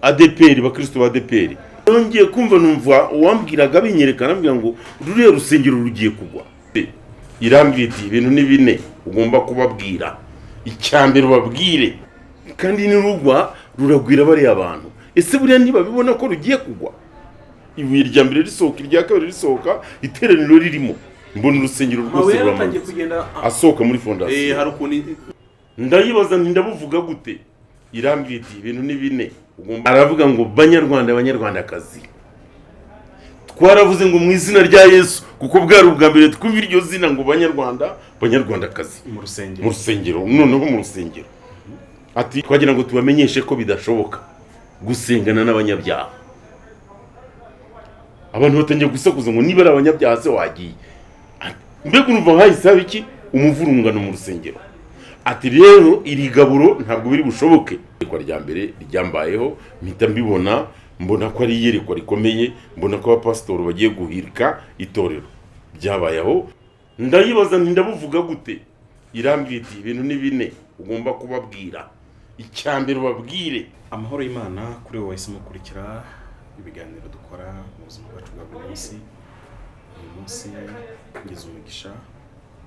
ADPR bakristo ba ADPR ngiye kumva numva uwambwiraga binyerekana ambwira ngo ruriya rusengero rugiye kugwa. Irambwira iti ibintu ni bine ugomba kubabwira. Icyambere ubabwire kandi nirugwa ruragwira bari abantu. Ese buriya niba bibona ko rugiye kugwa, ibuye rya mbere risohoka, irya kabiri risohoka, iteraniro ririmo, mbona urusengero rwose ruramanutse asohoka muri fondasiyo. Harukuntu ndayibaza nti ndabuvuga gute? Irambwira iti ibintu ni bine ugomba. Aravuga ngo banyarwanda banyarwandakazi, twaravuze ngo mu izina rya Yesu, kuko bwari ubwa mbere twumva iryo zina ngo banyarwanda banyarwandakazi mu rusengero, noneho mu rusengero. Ati twagira ngo tubamenyeshe ko bidashoboka gusengana n'abanyabyaha. Abantu batangiye gusakuza ngo niba ari abanyabyaha se wagiye. Mbega urumva hahise haba iki? Umuvurungano mu rusengero. Ati rero iri gaburo ntabwo biri bushoboke. Kwa rya mbere ryambayeho mpita mbibona, mbona ko ari iyerekwa rikomeye, mbona ko abapasitori bagiye guhirika itorero. Byabayeho ndayibaza nti ndabuvuga gute? Irambwira iti ibintu ni bine ugomba kubabwira. Icyambere ubabwire. Amahoro y'Imana kuri wowe wahisemo kurikira ibiganiro dukora mu buzima bwacu bwa buri munsi. Uyu munsi ngeze umugisha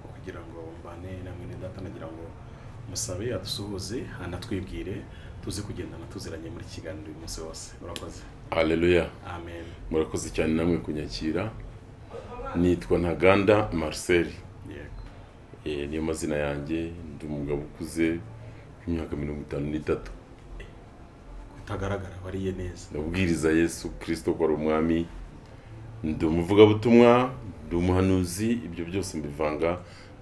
kugira ngo mbane namwe n'Data, nagira ngo musabe adusuhuze anatwibwire tuze kugendana tuziranye muri kiganiro uyu munsi wose. Urakoze. Haleluya. Amen. Murakoze cyane namwe kunyakira. Nitwa Ntaganda Marcel. Yego. Niyo mazina yanjye. Ndi umugabo ukuze imyaka 53. Utagaragara wariye neza. Ndabwiriza Yesu Kristo ko ari umwami. Ndi umuvugabutumwa, ndi umuhanuzi, ibyo byose mbivanga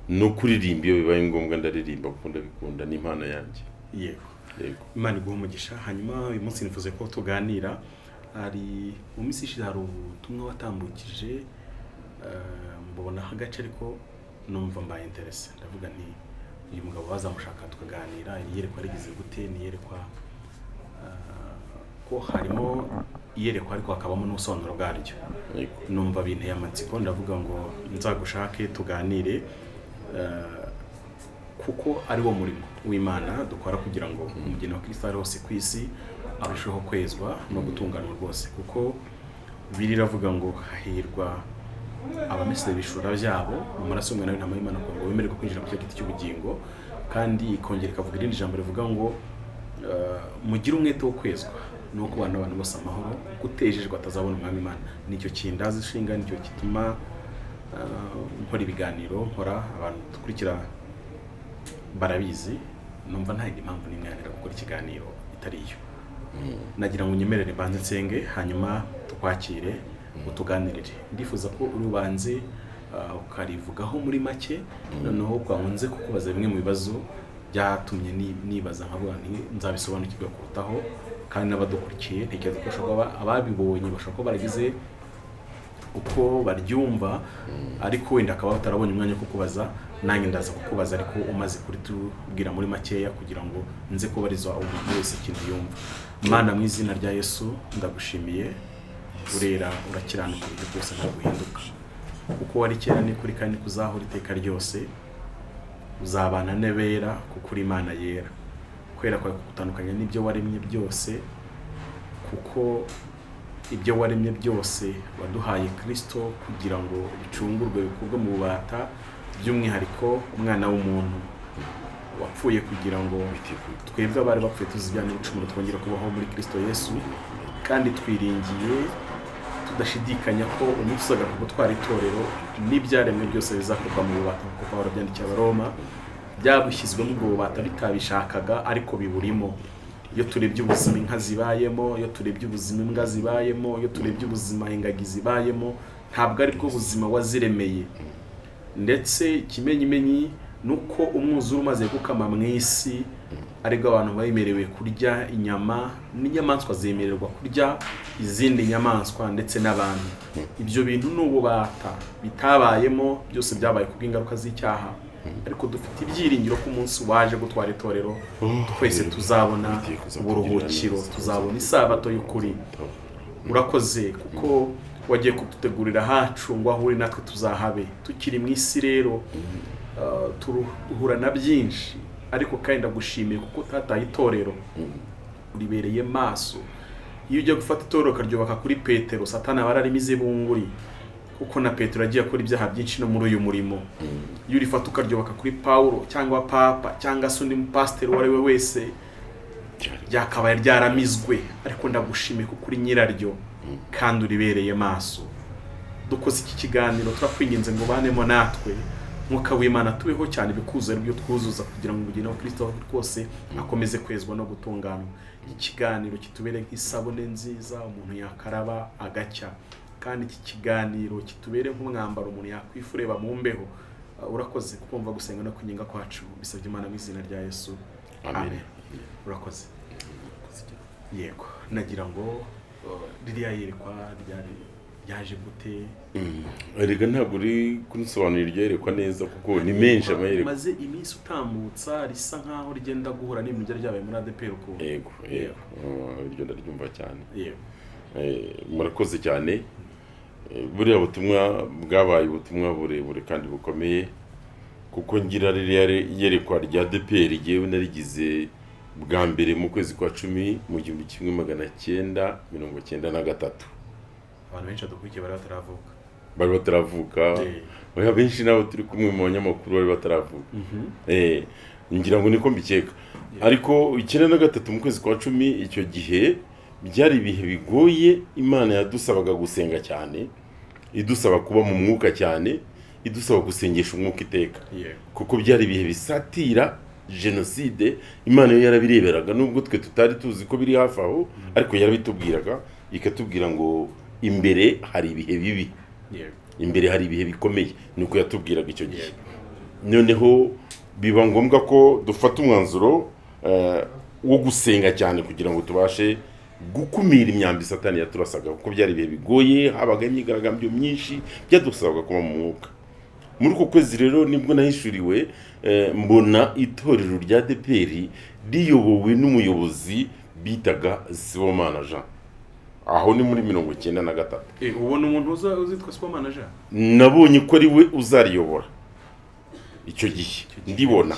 no kuririmba. Iyo bibaye ngombwa ndaririmba kuko ndabikunda, ni impano yanjye. Yego. Yego. Imana iguha umugisha. Hanyuma uyu munsi nifuze ko tuganira. Hari mu minsi ishize hari ubutumwa watambukije, mbona agace ariko numva mbaye interesse. Ndavuga nti uyu mugabo bazamushaka tukaganira, iyerekwa rigize gute, niyerekwa ko harimo iyerekwa ariko hakabamo n'ubusobanuro bwaryo. Numva binteye amatsiko, ndavuga ngo nzagushake tuganire, kuko ari wo murimo w'Imana dukora kugira ngo umugeni wa Kristo ari hose ku isi arusheho kwezwa no gutunganwa rwose. Kuko biriravuga ngo hahirwa abamesere bishura byabo mu maraso y'umwana w'intama y'Imana ngo bemererwe kwinjira mu giti cy'ubugingo. Kandi ikongera ikavuga irindi jambo rivuga ngo mugire umwete wo kwezwa nuko bana abantu bose amahoro, gutejejwe atazabona umwami Imana. Nicyo kindazi ishinga, nicyo gituma nkora ibiganiro, nkora abantu dukurikira barabizi. Numva nta impamvu n'imyanira gukora ikiganiro itari iyo. Nagira ngo unyemerere banze nsenge, hanyuma tukwakire utuganirire. Ndifuza ko urubanze ukarivugaho muri make, noneho kwanze kukubaza bimwe mu bibazo byatumye nibaza nkavuga nti nzabisobanukirwa kurutaho, kandi n'abadukurikiye ntekereza ko bashobora ababibonye bashobora ko baragize uko baryumva, ariko wenda akaba batarabonye umwanya wo kukubaza. Nanjye ndaza kukubaza ariko umaze kuri tubwira muri makeya kugira ngo nze kubarizwa umuntu wese ikintu yumva. Mana, mu izina rya Yesu ndagushimiye, urera urakiranuka ibyo byose nta guhinduka, kuko wari kera ni kuri kandi kuzahora iteka ryose. Uzabana n'abera kuko uri Imana yera, kwera kwawe kugutandukanya n'ibyo waremye byose, kuko ibyo waremye byose waduhaye Kristo kugira ngo bicungurwe bikurwe mu bubata, by'umwihariko umwana w'umuntu wapfuye kugira ngo twebwe abari bapfuye tuzijyane n'ibicumuro twongera kubaho muri Kristo Yesu. Kandi twiringiye tudashidikanya ko umunsi uzagaruka gutwara itorero n'ibyaremwe byose bizakorwa mu bubata, kuko Pawulo byandikiye Abaroma byabushyizwe mu bubata bitabishakaga ariko biburimo. Iyo turebye ubuzima inka zibayemo, iyo turebye ubuzima imbwa zibayemo, iyo turebye ubuzima ingagi zibayemo, ntabwo ari bwo buzima waziremeye. Ndetse ikimenyimenyi nuko umwuzure umaze gukama mu isi ariko abantu bayemerewe kurya inyama, n'inyamaswa zemererwa kurya izindi nyamaswa ndetse n'abantu. Ibyo bintu n'ububata bitabayemo, byose byabaye kubw'ingaruka z'icyaha. Ariko dufite ibyiringiro ko umunsi waje gutwara itorero twese tuzabona uburuhukiro, tuzabona isabato y'ukuri. Urakoze kuko wagiye kudutegurira hacu ngo ahure natwe tuzahabe. Tukiri mu isi rero turuhura na byinshi, ariko kandi ndagushimiye kuko utataye itorero, uribereye maso iyo ujya gufata itorero ukaryubaka kuri Petero, Satani aba ararimize bunguri, kuko na Petero agiye akora ibyaha byinshi no muri uyu murimo. Iyo urifata ukaryubaka kuri Paulo cyangwa Papa cyangwa se undi mupasiteri uwo ari we wese, ryakabaye ryaramizwe, ariko ndagushimiye kuko uri nyiraryo kandi uribereye maso. Dukoze iki kiganiro turakwinginze ngo banemo natwe, Mwuka w'Imana tubeho cyane bikuze ryo twuzuza, kugira ngo umugeni wa Kristo rwose akomeze kwezwa no gutungana. Ikiganiro kitubere nk'isabune nziza umuntu yakaraba agacya, kandi iki kiganiro kitubere nk'umwambaro umuntu yakwifureba mu mbeho. Urakoze kumva gusenga no kunyinga kwacu, bisabye Imana mu izina rya Yesu, amen. Urakoze. Yego, nagira ngo ririya yerekwa ryaje gute? Erega ntabwo uri kunsobanurira iryo yerekwa neza, kuko ni menshi amayerekwa. Maze iminsi utambutsa risa nkaho rigenda guhura n'ibintu ryabaye muri ADPR ko. Yego, iryo ndaryumva cyane. Yego. Murakoze cyane. Buriya butumwa bwabaye ubutumwa burebure kandi bukomeye, kuko ngira ririya yerekwa rya ADPR yewe narigize bwa mbere mu kwezi kwa 10 mu 1993. Abantu benshi adukurikiye bari bataravuka. Oya, benshi nabo turi kumwe mu banyamakuru bari bataravuka. Ngira ngo niko mbikeka. Ariko 1993 mu kwezi kwa 10 icyo gihe byari ibihe bigoye. Imana yadusabaga gusenga cyane, idusaba kuba mu mwuka cyane, idusaba gusengesha umwuka iteka, kuko byari ibihe bisatira jenoside. Imana yo yarabireberaga, nubwo twe tutari tuzi ko biri hafi aho, ariko yarabitubwiraga, ikatubwira ngo imbere hari ibihe bibi, imbere hari ibihe bikomeye. Nuko yatubwiraga icyo gihe. Noneho biba ngombwa ko dufata umwanzuro wo gusenga cyane, kugira ngo tubashe gukumira imyambi Satani yaturasaga, kuko byari ibihe bigoye, habaga imyigaragambyo myinshi, byadusabaga kuba mu mwuka. Muri uko kwezi rero nibwo nahishuriwe, mbona itorero rya ADPR riyobowe n'umuyobozi bitaga Sibomana Jean. Aho ni muri 1993. Ubona umuntu uzitwa Sibomana Jean? Nabonye ko ari we uzariyobora icyo gihe. Ndibona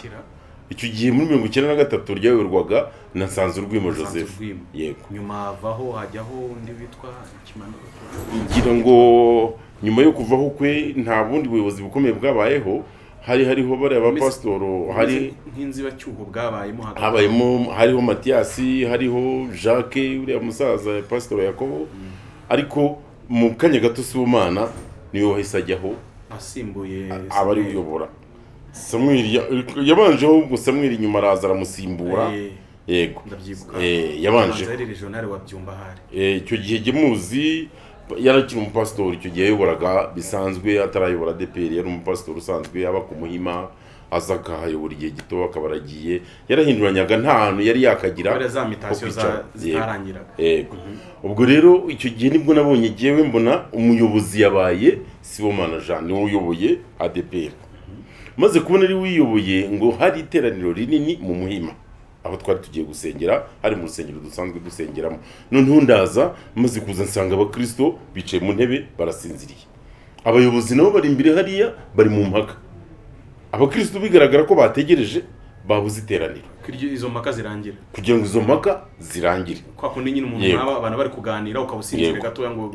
icyo gihe muri 1993 ryayoborwaga na Nsanzurwimo Joseph. Yego. Nyuma avaho hajyaho undi witwa Kimanuka. Ngira ngo nyuma yo kuvaho kwe nta bundi buyobozi bukomeye bwabayeho. Hariho bari abapasitoro, hari nk'inzibacyuho bwabayemo hagati. Hariho Mathiasi, hariho Jacques uriya musaza pasitoro Yakobo. Ariko mu kanya gato Sibomana niwe wahise ajyaho asimbuye abari uyobora. Samuel yabanjeho, ubwo Samuel nyuma araza aramusimbura. Yego, yabanje ari regional wa Byumba hari. Icyo gihe gemuzi yarakiri umupasitoro. Icyo gihe yayoboraga bisanzwe, atarayobora ADPR. Yari umupasitoro usanzwe, aba ku Muhima, aza akahayobora igihe gito akabaragiye. Yarahinduranyaga, nta hantu yari yakagira zitarangiraga. Ubwo rero icyo gihe nibwo nabonye jewe mbona umuyobozi yabaye Sibomana Jean, niwe uyoboye ADPR. Maze kubona ari wiyoboye, ngo hari iteraniro rinini mu Muhima aho twari tugiye gusengera, hari mu rusengero dusanzwe dusengeramo. Noneho ndaza, maze kuza nsanga abakristo bicaye mu ntebe barasinziriye, abayobozi nabo bari imbere hariya bari mu mpaka. Abakristo bigaragara ko bategereje, babuze iteraniro izo mpaka zirangira, kugira ngo izo mpaka zirangire. Kwa kundi nyine umuntu abantu bari kuganira ukabusinzira gato ngo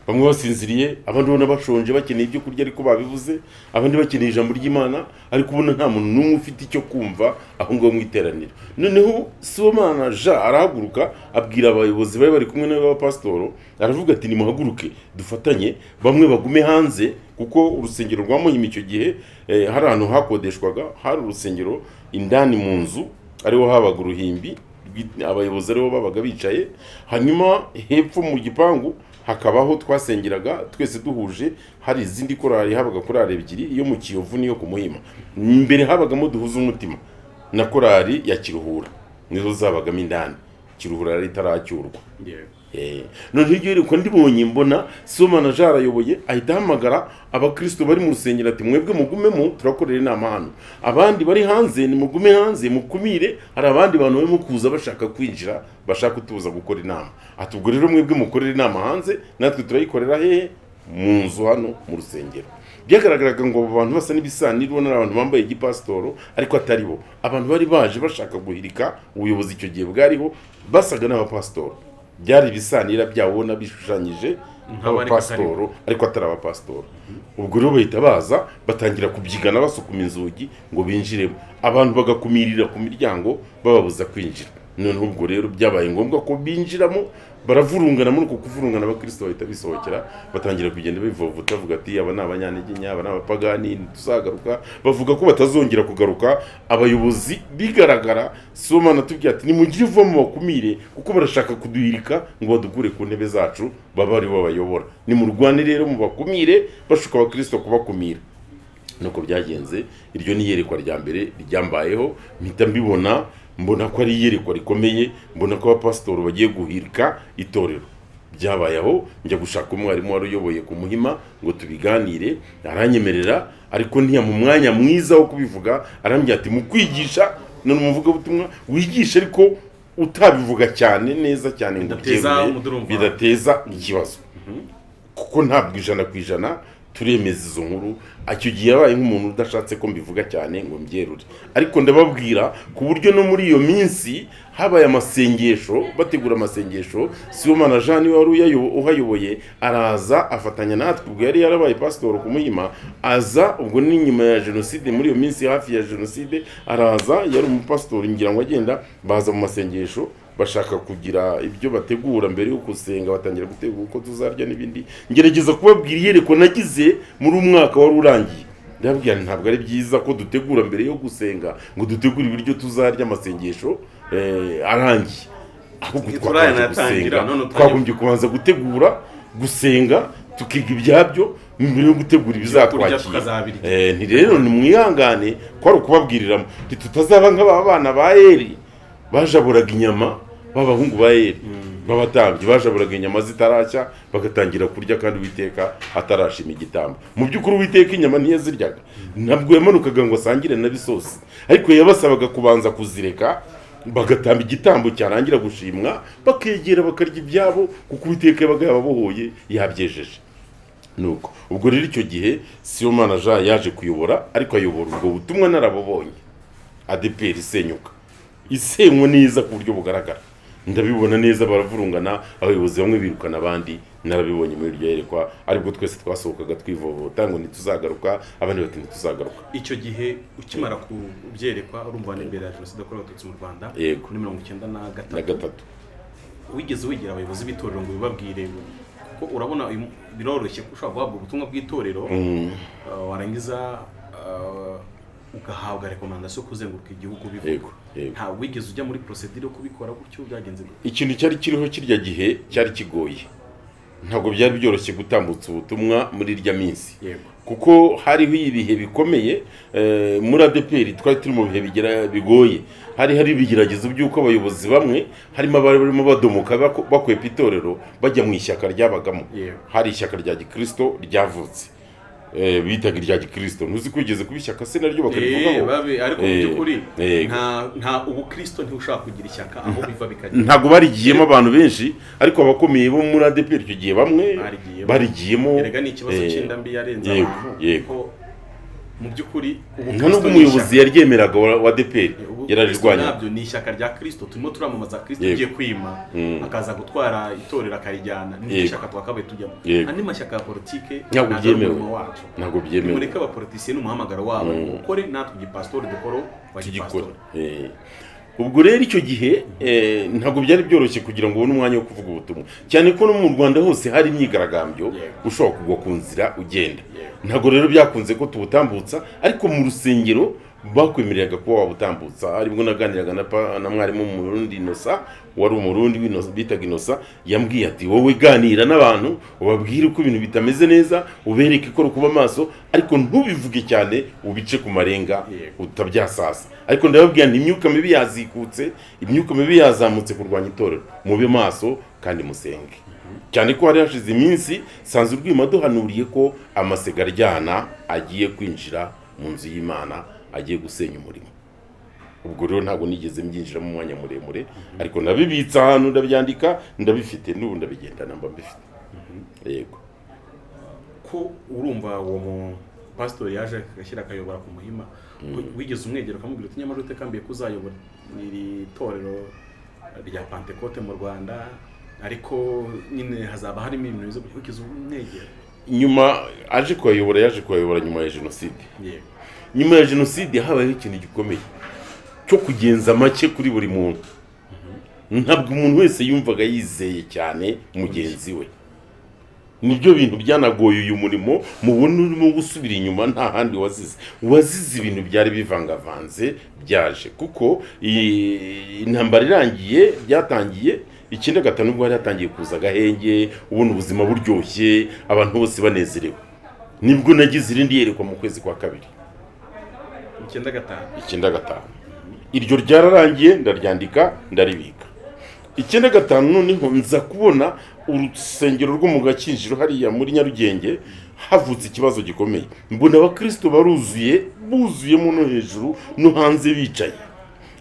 bamwe basinziriye, abandi ubona bashonje bakeneye ibyo kurya ariko babivuze, abandi bakeneye ijambo ry'Imana ariko ubona nta muntu n'umwe ufite icyo kumva aho ngaho mu iteraniro. Noneho Sibomana Jean arahaguruka, abwira abayobozi bari kumwe n'abapasitoro, aravuga ati nimuhaguruke dufatanye, bamwe bagume hanze, kuko urusengero rwa Muhima icyo gihe hari ahantu hakodeshwaga, hari urusengero indani mu nzu, ariho habaga uruhimbi, abayobozi ariho babaga bicaye. Hanyuma hepfo mu gipangu hakabaho twasengeraga twese duhuje, hari izindi korali, habaga korali ebyiri, iyo mu Kiyovu niyo ku Muhima. Imbere habagamo Duhuza Umutima na korali ya Kiruhura, nizo zabagamo indani. Kiruhura yari itaracyurwa. None hiryo rero ko ndibonye mbona Sibomana Jean arayoboye, ahita hamagara abakristo bari mu rusengero ati mwebwe mugumemo turakorera inama hano, abandi bari hanze ni mugume hanze mukumire, hari abandi bantu barimo kuza bashaka kwinjira, bashaka kutuza gukora inama. Ati ubwo rero mwebwe mukorera inama hanze, natwe turayikorera hehe? Mu nzu hano mu rusengero. Byagaragaraga ngo abantu basa n'ibisanirwa n'abantu bambaye igipasitoro, ariko atari bo. Abantu bari baje bashaka guhirika ubuyobozi icyo gihe bwariho, basaga n'abapasitoro. byari ibisanira byabona bishushanyije Nk'abari nk'abapasitoro ariko atari abapasitoro. Ubwo rero bahita baza batangira kubyigana basukuma inzugi ngo binjiremo, abantu bagakumirira ku miryango bababuza kwinjira. Noneho ubwo rero byabaye ngombwa ko binjiramo, baravurungana. Muri uko kuvurungana abakristo bahita bisohokera, batangira kugenda bivovota bavuga ati aba ni abanyanteginya, aba ni abapagani, tuzagaruka. Bavuga ko batazongera kugaruka. Abayobozi bigaragara Sibomana atubwira ati nimugire vuba mu bakumire kuko barashaka kuduhirika ngo badukure ku ntebe zacu baba ari bo bayobora. Ni mu Rwanda rero mu bakumire bashuka abakristo kubakumira. Nuko byagenze. Iryo ni yerekwa rya mbere ryambayeho, mpita mbona ko ari iyerekwa rikomeye, mbona ko abapasitoro bagiye guhirika itorero. Byabayeho njya gushaka umwarimu wari uyoboye ku Muhima ngo tubiganire, aranyemerera ariko mu mwanya mwiza wo kubivuga. Arambwira ati mu kwigisha none umuvuga butumwa wigisha ariko utabivuga cyane neza cyane ngo bidateza ikibazo, kuko ntabwo 100% turemeza izo nkuru. Icyo gihe yabaye nk'umuntu udashatse ko mbivuga cyane ngo mbyerure, ariko ndababwira ku buryo no muri iyo minsi habaye amasengesho, bategura amasengesho. Sibomana Jean wari uhayoboye araza afatanya natwe, ubwo yari yarabaye pastor ku Muhima, aza ubwo ni nyuma ya jenoside, muri iyo minsi hafi ya jenoside araza, yari umupastor ngira ngo agenda, baza mu masengesho bashaka kugira ibyo bategura mbere yo gusenga, batangira gutegura uko tuzarya n'ibindi. Ngerageza kubabwira iyerekwa nagize muri umwaka wari urangiye. Ndababwira ntabwo ari byiza ko dutegura mbere yo gusenga ngo dutegure ibiryo tuzarya amasengesho arangiye. Ahubwo twagombye kubanza gutegura, gusenga, tukiga ibyabyo mbere yo gutegura ibizatwakira. Ni rero ni mwihangane ko ari ukubabwiriramo tutazaba nk'abana ba Eli bajaburaga inyama, b'abahungu ba Eli babatambye bajaburaga inyama zitarashya bagatangira kurya kandi Uwiteka atarashima igitambo. Mu by'ukuri Uwiteka inyama ntiyaziryaga, ntabwo yamanukaga ngo asangire na bisosi, ariko yabasabaga kubanza kuzireka bagatamba igitambo cyarangira gushimwa, bakegera bakarya ibyabo kuko Uwiteka yabaga yababohoye yabyejeje. Nuko ubwo rero icyo gihe Sibomana Jean yaje kuyobora, ariko ayobora ubwo butumwa narabobonye. ADPR isenyuka, isenywa neza ku buryo bugaragara, ndabibona neza. Baravurungana, abayobozi bamwe birukana abandi, narabibonye muri iryo yerekwa. Aribwo twese twasohokaga twivovota ngo ntituzagaruka, abandi bati ntituzagaruka. Icyo gihe ukimara kubyerekwa urumva imbere ya jenoside yakorewe Abatutsi mu Rwanda kuri 1993, wigeze wigira abayobozi b'itorero ngo bibabwire? Kuko urabona biroroshye ushobora guhabwa ubutumwa bw'itorero warangiza ugahabwa rekomandasiyo kuzenguruka igihugu bivuga. Nta wigeze ujya muri procedure yo kubikora gutyo? Byagenze ikintu cyari kiriho kirya gihe cyari kigoye, ntabwo byari byoroshye gutambutsa ubutumwa muri irya minsi, kuko hariho ibihe bikomeye. Muri ADPR twari turi mu bihe bigoye, hari ibigeragezo by'uko abayobozi bamwe harimo abarimo badomoka bakwepa itorero bajya mu ishyaka ryabagamo. Hari ishyaka rya gikristo ryavutse bitaga irya gikristo, ntuzi kwigeze kuba ishyaka se naryo bakarivugaho. Ariko mu by'ukuri nta ubukristo ntiushaka kugira ishyaka, aho biva bikagenda. Ntabwo barigiyemo abantu benshi, ariko abakomeye bo muri ADPR icyo gihe bamwe barigiyemo. Erega ni ikibazo cy'indambi yarenze abantu. Mu by'ukuri ubukristo umuyobozi yaryemeraga wa ADPR yararirwanya. Nabyo ni ishyaka rya Kristo, turimo turamamaza Kristo ugiye kwima, akaza gutwara itorero akarijyana. Ni ishyaka twakabaye tujyamo. Andi mashyaka ya politike ntabwo byemewe. Mureke abapolitisiye n'umuhamagaro wabo ukore, natwe igipastori dukoro wagipastori. Ubwo rero icyo gihe ntabwo byari byoroshye kugira ngo ubone umwanya wo kuvuga ubutumwa, cyane ko no mu Rwanda hose hari imyigaragambyo ushobora kugwa ku nzira ugenda. Ntabwo rero byakunze ko tubutambutsa, ariko mu rusengero bakwemereraga kuba wabutambutsa. Aribwo naganiraga na mwarimu mu Burundi Innocent, wari umurundi bitaga Innocent, yambwiye ati wowe ganira n'abantu ubabwire uko ibintu bitameze neza, ubereke ko rukuba amaso, ariko ntubivuge cyane, ubice ku marenga utabyasasa. Ariko ndababwira nti imyuka mibi yazikutse, imyuka mibi yazamutse kurwanya itorero, mube maso kandi musenge. Cyane ko hari hashize iminsi sanze urwima duhanuriye ko amasega aryana agiye kwinjira mu nzu y'Imana, agiye gusenya umurimo. Ubwo rero ntabwo nigeze mbyinjira mu mwanya muremure, ariko nabibitsa ahantu ndabyandika, ndabifite n'ubu ndabigendana mba mbifite. Yego ko urumva uwo mu pastor yaje agashyira akayobora ku Muhima, wigeze umwegera ukamubwira uti nyamara utekambiye kuzayobora iri torero rya Pentecote mu Rwanda, ariko nyine hazaba harimo ibintu bizo kugeza umwegera. nyuma yaje kubayobora nyuma ya jenoside. Yego. Nyuma ya jenoside habayeho ikintu gikomeye cyo kugenza make kuri buri muntu. Ntabwo umuntu wese yumvaga yizeye cyane mugenzi we. Nibyo bintu byanagoye uyu murimo mubona urimo gusubira inyuma nta handi wazize ibintu byari bivangavanze byaje kuko intambara irangiye byatangiye ikindi gatanu ubwo hari hatangiye kuza agahenge ubona ubuzima buryoshye abantu bose banezerewe. Nibwo nagize irindi yerekwa mu kwezi kwa kabiri 95 iryo ryararangiye ndaryandika ndaribika 95 noneho nza kubona urusengero rwo mu Gakinjiro hariya muri Nyarugenge havutse ikibazo gikomeye. Mbona abakristo buzuyemo no hejuru no hanze bicaye.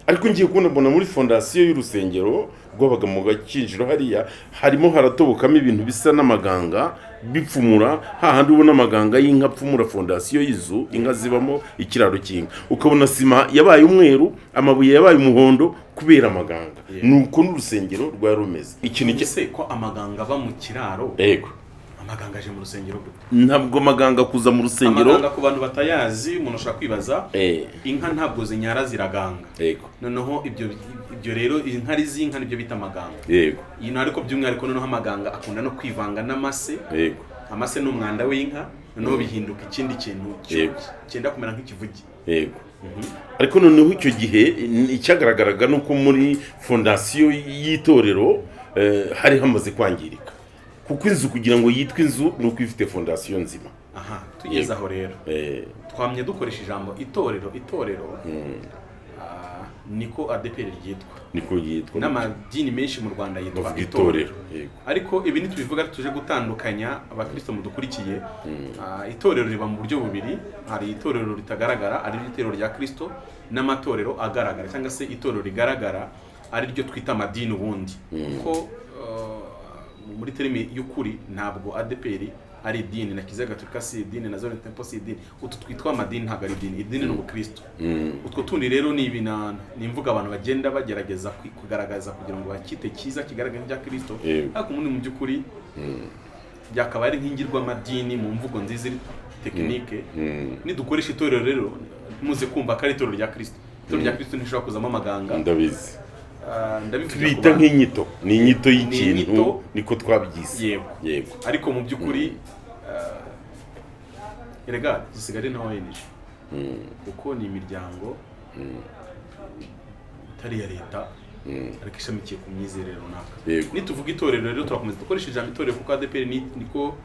Ariko ngiye kubona mbona muri fondasiyo y'urusengero rwabaga mu Gakinjiro hariya harimo haratobokamo ibintu bisa n'amaganga bipfumura hahandi ubona amaganga y'inka pfumura fondasiyo y'izu inka zibamo ikiraro cy'inka ukabona sima yabaye umweru amabuye yabaye umuhondo kubera amaganga. Nuko n'urusengero rwa rumeze ikintu cyose ko amaganga aba mu kiraro. Yego. Amaganga aje mu rusengero gute? Ntabwo amaganga kuza mu rusengero. Amaganga ku bantu batayazi umuntu ashaka kwibaza inka ntabwo zinyara ziraganga. Yego. Noneho ibyo rero inkari z'inka nibyo bita amaganga. Yego. Yino ariko by'umwihariko noneho amaganga akunda no kwivanga n'amase. Yego. Amase n'umwanda w'inka noneho bihinduka ikindi kintu cyenda kumera nk'ikivugi. Yego. Ariko noneho icyo gihe icyagaragaraga nuko muri fondasiyo y'itorero hari hamaze kwangirika kuko inzu kugira ngo yitwe inzu nuko ifite fondasiyo nzima. Aha tugeze aho rero twamye dukoresha ijambo itorero niko ADPR ryitwa n'amadini menshi mu Rwanda yitwa itorero. Ariko ibi nitubivuga tuje gutandukanya abakristo mudukurikiye. Itorero riba mu buryo bubiri, hari itorero ritagaragara ari itorero rya Kristo n'amatorero agaragara cyangwa se itorero rigaragara ari ryo twita amadini ubundi. Kuko muri terimi y'ukuri ntabwo ADPR ari idini na Kiliziya Gatolika si idini na Zion Temple si idini. Utu twitwa amadini ntabwo ari idini. Idini ni ubukristo. Utwo tundi rero ni ibintu nimvuga abantu bagenda bagerageza kugaragaza kugira ngo bakite cyiza kigaragara nk'ibya Kristo. Ariko muri mu by'ukuri byakaba ari nk'ingirwa amadini mu mvugo nziza tekinike. Nidukoresha itorero rero muze kumva ko ari itorero rya Kristo. Itorero rya Kristo ntishobora kuzamo amaganga. Ndabizi. Twita nk'inyito ni inyito y'ikintu niko twabyise. Yego. Ariko mu by'ukuri erega zisigare nta ONG kuko ni imiryango itari ya leta ariko ishamikiye ku myizerere runaka. Nituvuga itorero rero turakomeza dukoresha ijambo itorero kuko ADPR niko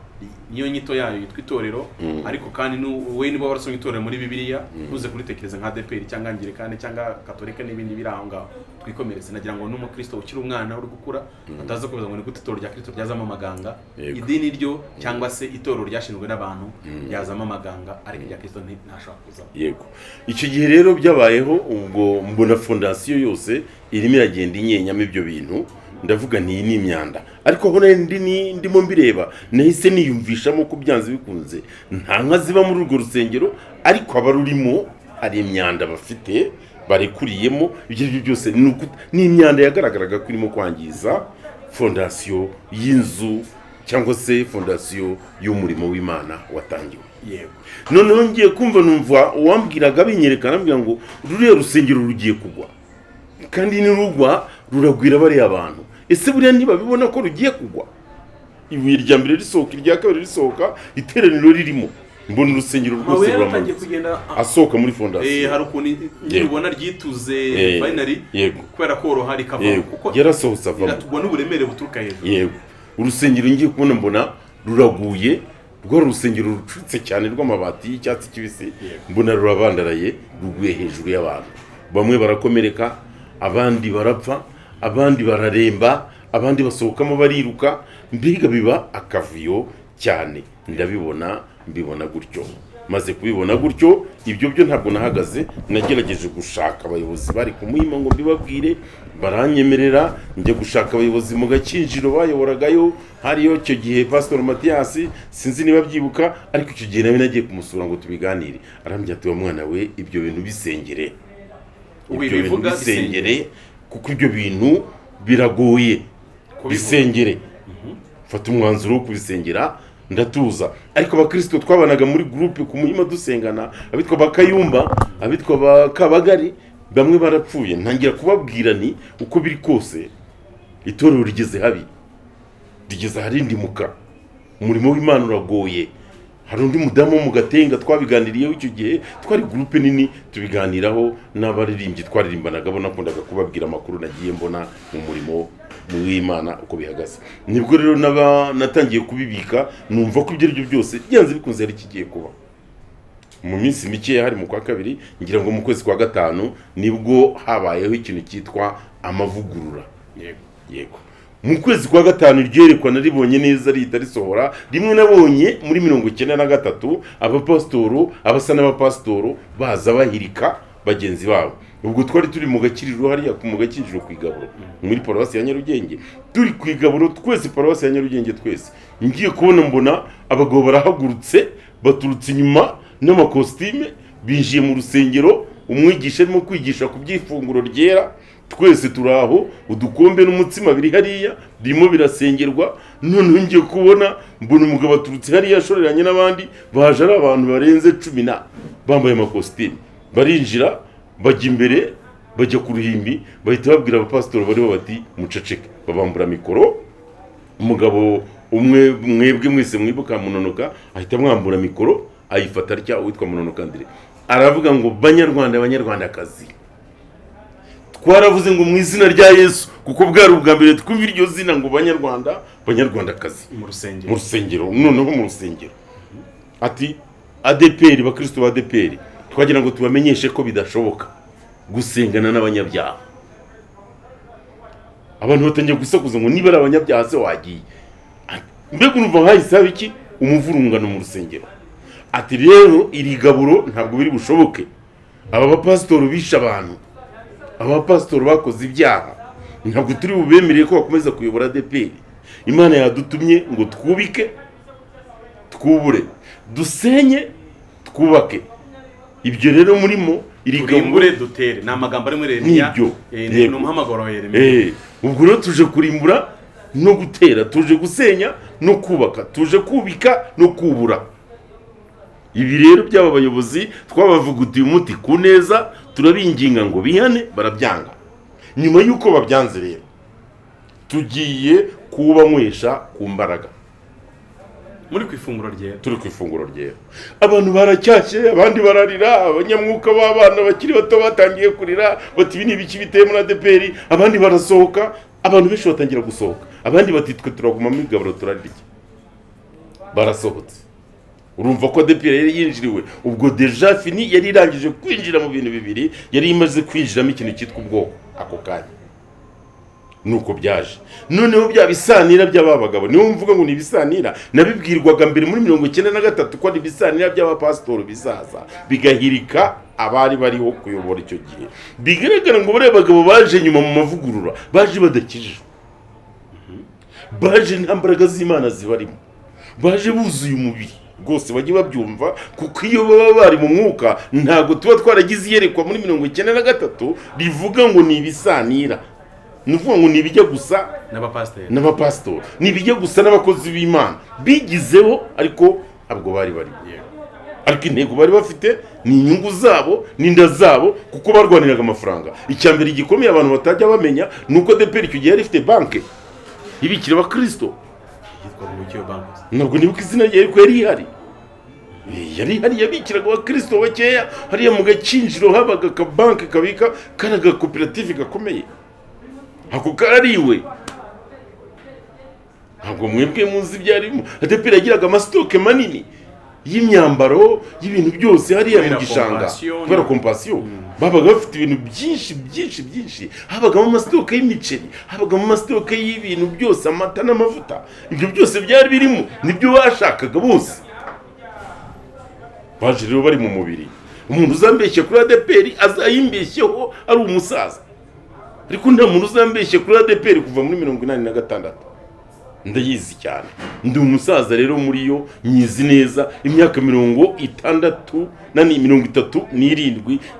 niyo nyito yayo yitwa itorero. Ariko kandi we niba warasomye itorero muri Bibiliya ntuze kuritekereza nka ADPR cyangwa Anglikane cyangwa Katolika n'ibindi biri aho ngaho. Twikomereze nagira ngo n'umukristo ukiri umwana uri gukura ataza kubiza ngo ni gute itorero rya Kristo ryazamo amaganga. Idini ryo cyangwa se itorero ryashinzwe n'abantu ryazamo amaganga ariko rya Kristo ntashobora kuza. Yego. Icyo gihe rero byabayeho ubwo mbona fondasiyo yose irimo iragenda inyenyamo ibyo bintu. Ndavuga ni imyanda ariko aho ndimo mbireba nahise niyumvishamo ko byanze bikunze nta nka ziba muri urwo rusengero ariko abarurimo hari imyanda bafite barekuriyemo. Ibyo byose ni imyanda yagaragaraga ko irimo kwangiza fondasiyo y'inzu cyangwa se fondasiyo y'umurimo w'Imana watangiwe. Noneho ngiye kumva numva uwambwiraga binyerekana ambwira ngo ruriya rusengero rugiye kugwa kandi nirugwa ruragwira bariya abantu. Ese buriya niba bibona ko rugiye kugwa ibuye rya mbere risohoka irya kabiri risohoka iteraniro ririmo mbona urusengero rwose ruramanutse asohoka muri fondasiyo. Hari ukuntu nibona ryituze finally kubera ko rohari kava kuko yarasohotse avamo tubona uburemere buturuka hejuru. Yego. Urusengero ngiye kubona mbona ruraguye rwo rusengero rucutse cyane rw'amabati y'icyatsi kibisi mbona rurabandaraye ruguye hejuru y'abantu. Bamwe barakomereka abandi barapfa abandi bararemba abandi basohokamo bariruka mbiga biba akavuyo cyane. Mbibona gutyo maze kubibona gutyo ibyo byo ntabwo nahagaze nagerageje gushaka abayobozi bari kumuhima ngo mbibabwire baranyemerera njye gushaka abayobozi mu Gakinjiro bayoboragayo hariyo icyo gihe Pastor Mathias sinzi niba byibuka ariko icyo gihe nawe nagiye kumusura ngo tubiganire arambye ati wa mwana we ibyo bintu bisengere kuko ibyo bintu biragoye bisengere, fata umwanzuro wo kubisengera ndatuza. Ariko abakristo twabanaga muri groupe ku Muhima dusengana, abitwa bakayumba, abitwa bakabagari, bamwe barapfuye. Ntangira kubabwira ni uko biri kose itorero rigeze habi, rigeze harindimuka, umurimo w'Imana uragoye. Hari undi mudamu mu Gatenga twabiganiriyeho icyo gihe, twari groupe nini tubiganiraho n'abaririmbyi twaririmbanaga, bo nakundaga kubabwira amakuru nagiye mbona mu murimo w'Imana uko bihagaze. Nibwo rero natangiye kubibika, numva ko ibyo aribyo byose byanze bikunze ari kigiye kuba. Mu minsi mike hari mu kwa kabiri, ngira ngo mu kwezi kwa gatanu nibwo habayeho ikintu cyitwa amavugurura. Yego. Mu kwezi kwa gatanu iryerekwa naribonye neza rihita risohora. Rimwe nabonye muri 1993 abapastoro, abasa n'abapastoro baza bahirika bagenzi babo. Ubwo twari turi mu Gakiriro hariya mu Gakiriro ku Igaburo muri paruwasi ya Nyarugenge. Turi ku Igaburo twese, paruwasi ya Nyarugenge twese. Ngiye kubona mbona abagabo barahagurutse baturutse inyuma n'amakostime, binjiye mu rusengero, umwigisha arimo kwigisha ku by'ifunguro ryera. Twese turaho, udukombe n'umutsima biri hariya birimo birasengerwa. None ngiye kubona mbona umugabo aturutse hariya ashoreranye n'abandi, baje ari abantu barenze 10 bambaye amakostime. Barinjira bajya imbere, bajya ku ruhimbi, bahita babwira abapasitoro bariho bati muceceke. Babambura mikoro. Umugabo umwe mwebwe mwese mwibuka Munonoka ahita mwambura mikoro, ayifata rya witwa Munonoka Andre, aravuga ngo banyarwandakazi, twaravuze ngo mu izina rya Yesu, kuko bwari ubwa mbere twumva iryo zina ngo banyarwandakazi mu rusengero, noneho mu rusengero. Ati ADPR, bakristo ba ADPR, twagira ngo tubamenyeshe ko bidashoboka gusengana n'abanyabyaha. Abantu batangiye gusakuza ngo niba ari abanyabyaha se wagiye. Mbega urumva hahise iki umuvurungano mu rusengero. Ati rero iri gaburo ntabwo biri bushoboke. Aba bapasitoro bisha abantu, aba bapasitoro bakoze ibyaha, ntabwo turi bubemereye ko bakomeza kuyobora ADPR. Imana yadutumye ngo twubike, twubure, dusenye, twubake. Ibyo rero murimo iri gaburo dutere n'amagambo ari muri Yeremiya, no muhamagaro wa Yeremiya. Ubwo rero tuje kurimbura no gutera, tuje gusenya no kubaka, tuje kubika no kubura. Ibi rero by'aba bayobozi twabavugutiye umuti ku neza, turabinginga ngo bihane, barabyanga. Nyuma yuko babyanze rero tugiye kubanywesha ku mbaraga. Muri kwifunguro ryera, turi kwifunguro ryera. Abantu baracyashye, abandi bararira, abanyamwuka b'abana bakiri bato batangiye kurira bati ibi ni ibiki biteye muri ADPR. Abandi barasohoka, abantu benshi batangira gusohoka, abandi bati twe turaguma muri gaburo turarya. Barasohotse. Urumva ko ADPR yari yinjiriwe, ubwo deja fini yari irangije kwinjira mu bintu bibiri, yari imaze kwinjiramo ikintu cyitwa ubwoko ako kanya. Nuko byaje. Noneho bya bisanira by'ababagabo, niyo mvuga ngo ni bisanira, nabibwirwaga mbere muri 1993 ko ari bisanira by'abapasitoro bizaza bigahirika abari bariho kuyobora icyo gihe. Bigaragara ngo bare bagabo baje nyuma mu mavugurura, baje badakijije, baje nta mbaraga z'Imana zibarimo, baje buzuye umubiri rwose. Bajye babyumva, kuko iyo baba bari mu mwuka ntago tuba twaragize iyerekwa muri 1993 rivuga ngo ni bisanira. Nuvuga ngo nibijya gusa n'abapasitoro, nibijya gusa n'abakozi b'Imana bigizeho, ariko abwo bari ariko intego bari bafite ni inyungu zabo n'inda zabo, kuko barwaniraga amafaranga. Icyambere gikomeye abantu batajya bamenya nuko ADPR icyo gihe yari ifite banke ibikira abakristo. Ntabwo nibuka izina rye, ariko yari ihari yabikiraga abakristo bakeya. Hariya mu Gakinjiro habaga ka banke kabika, karaga koperative gakomeye. Ako karariwe. Ntabwo mwebwe muzi byarimo. ADPR yagiraga amasitoke manini y'imyambaro, y'ibintu byose hariya mu gishanga, kubera compassion. Babaga bafite ibintu byinshi. Habagamo amasitoke y'imiceri, habagamo amasitoke y'ibintu byose, amata n'amavuta. Ibyo byose byari birimo, nibyo bashakaga bose. Baje rero bari mu mubiri. Umuntu uzambeshye kuri ADPR azayimbeshyeho ari umusaza. Ariko nta muntu uzambeshye kuri ADPR kuva muri 1986. ndayizi cyane, ndi umusaza rero muri yo nyizi neza, imyaka 37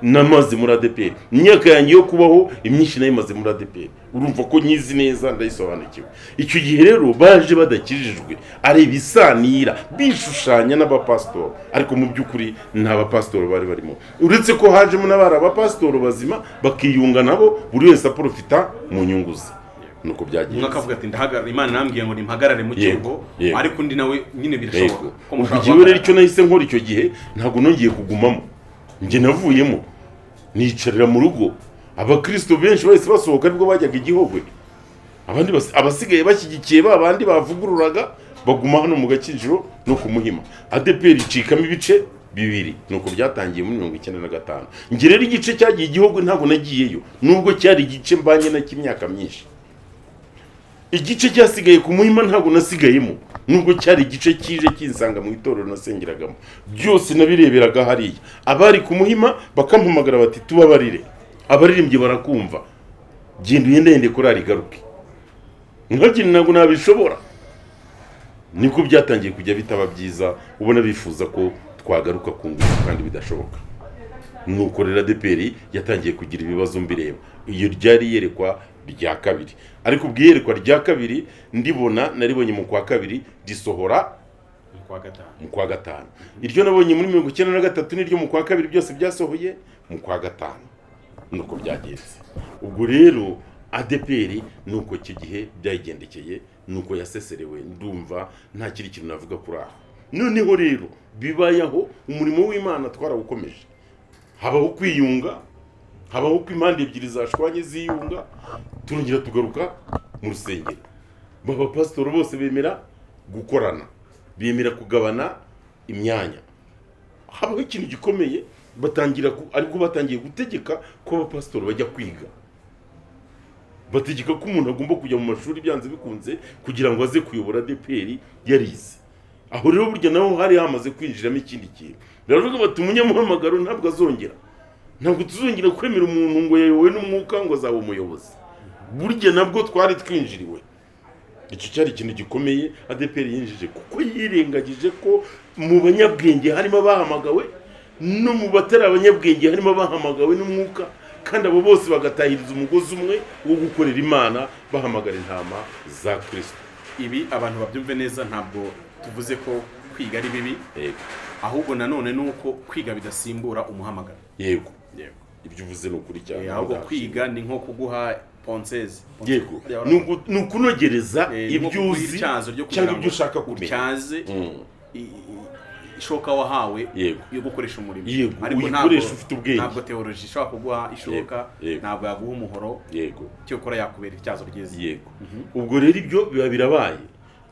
namaze muri ADEPR, imyaka yanjye yo kubaho imyinshi nayimaze muri ADEPR, urumva ko nyizi neza ndayisobanukiwe. Icyo gihe rero baje badakijijwe ari ibisanira bishushanya n'abapasitoro, ariko mu by'ukuri nta bapasitoro bari barimo, uretse ko hajemo n'abari abapasitoro bazima bakiyunga nabo, buri wese aprofita mu nyungu ze. Nuko byagiye umwe akavuga ati ndahagarara, Imana nambwiye ngo nimpagarare mu cyugo, ariko undi nawe nyine birashoboka ko mushaka. Rero icyo nahise nkora icyo gihe ntabwo nongeye kugumamo, njye navuyemo nicarira mu rugo. Abakristo benshi bahise basohoka aribwo bajyaga igihogwe, abandi abasigaye bashyigikiye babandi bavugururaga baguma hano mu Gakinjiro no ku Muhima. ADEPR icikamo ibice bibiri, nuko byatangiye muri 1995. Njye rero igice cyagiye igihogwe ntabwo nagiyeyo, nubwo cyari igice mbanye na kimyaka myinshi. Igice cyasigaye ku Muhima ntabwo nasigayemo, nubwo cyari igice kije kinsanga mu itorero nasengeragamo, byose nabireberaga hariya. Abari ku Muhima bakampamagara bati tubabarire, abaririmbye barakumva, genda uyendende korari garuke. Nkagina ntabwo nabishobora. Niko byatangiye kujya bitaba byiza, ubona bifuza ko twagaruka ku ngufu kandi bidashoboka. Nuko rero ADEPR yatangiye kugira ibibazo mbireba. Iyo ryari yerekwa rya kabiri, ariko ubwiyerekwa rya kabiri ndibona naribonye mu kwa kabiri risohora mu kwa gatanu. Iryo nabonye muri 1993 niryo mu kwa kabiri byose byasohoye mu kwa gatanu. Nuko byagenze. Ubwo rero ADEPR nuko icyo gihe byayigendekeye, nuko yaseserewe, ndumva nta kiri kintu navuga kuri aho. Noneho rero bibayaho umurimo w'Imana twarawukomeje, habaho kwiyunga, habaho ko impande ebyiri zashwanye ziyunga, turongera tugaruka mu rusengero. Baba pastor bose bemera gukorana, bemera kugabana imyanya. Habaho ikintu gikomeye, ariko batangiye gutegeka ko abapastor bajya kwiga. Bategeka ko umuntu agomba kujya mu mashuri byanze bikunze kugira ngo aze kuyobora ADEPR yarize. Aho rero burya naho hari hamaze kwinjiramo ikindi kintu. Baravuga bati umunyamuhamagaro ntabwo azongera. Ntabwo tuzongera kwemera umuntu ngo yayobowe n'umwuka ngo azaba umuyobozi. Burya nabwo twari twinjiriwe. Icyo cyari ikintu gikomeye ADEPR yinjije, kuko yirengagije ko mu banyabwenge harimo abahamagawe no mu batari abanyabwenge harimo abahamagawe n'umwuka, kandi abo bose bagatahiriza umugozi umwe wo gukorera Imana, bahamagara intama za Kristo. Ibi abantu babyumve neza, ntabwo tuvuze ko kwiga ari bibi, ahubwo nanone nuko kwiga bidasimbura umuhamagaro. Yego ibyo uvuze no kuri cyane, ahubwo kwiga ni nko kuguha ponseze. Yego nukunogereza ibyo uzi cyangwa ibyo ushaka kumenya, cyaze ishoka wahawe yo gukoresha umurimo. Ariko ntabwo ufite ubwenge, ntabwo theology ishobora kuguha ishoka, ntabwo yaguha umuhoro, cyo gukora yakubera icyazo ryiza. Ubwo rero ibyo biba birabaye,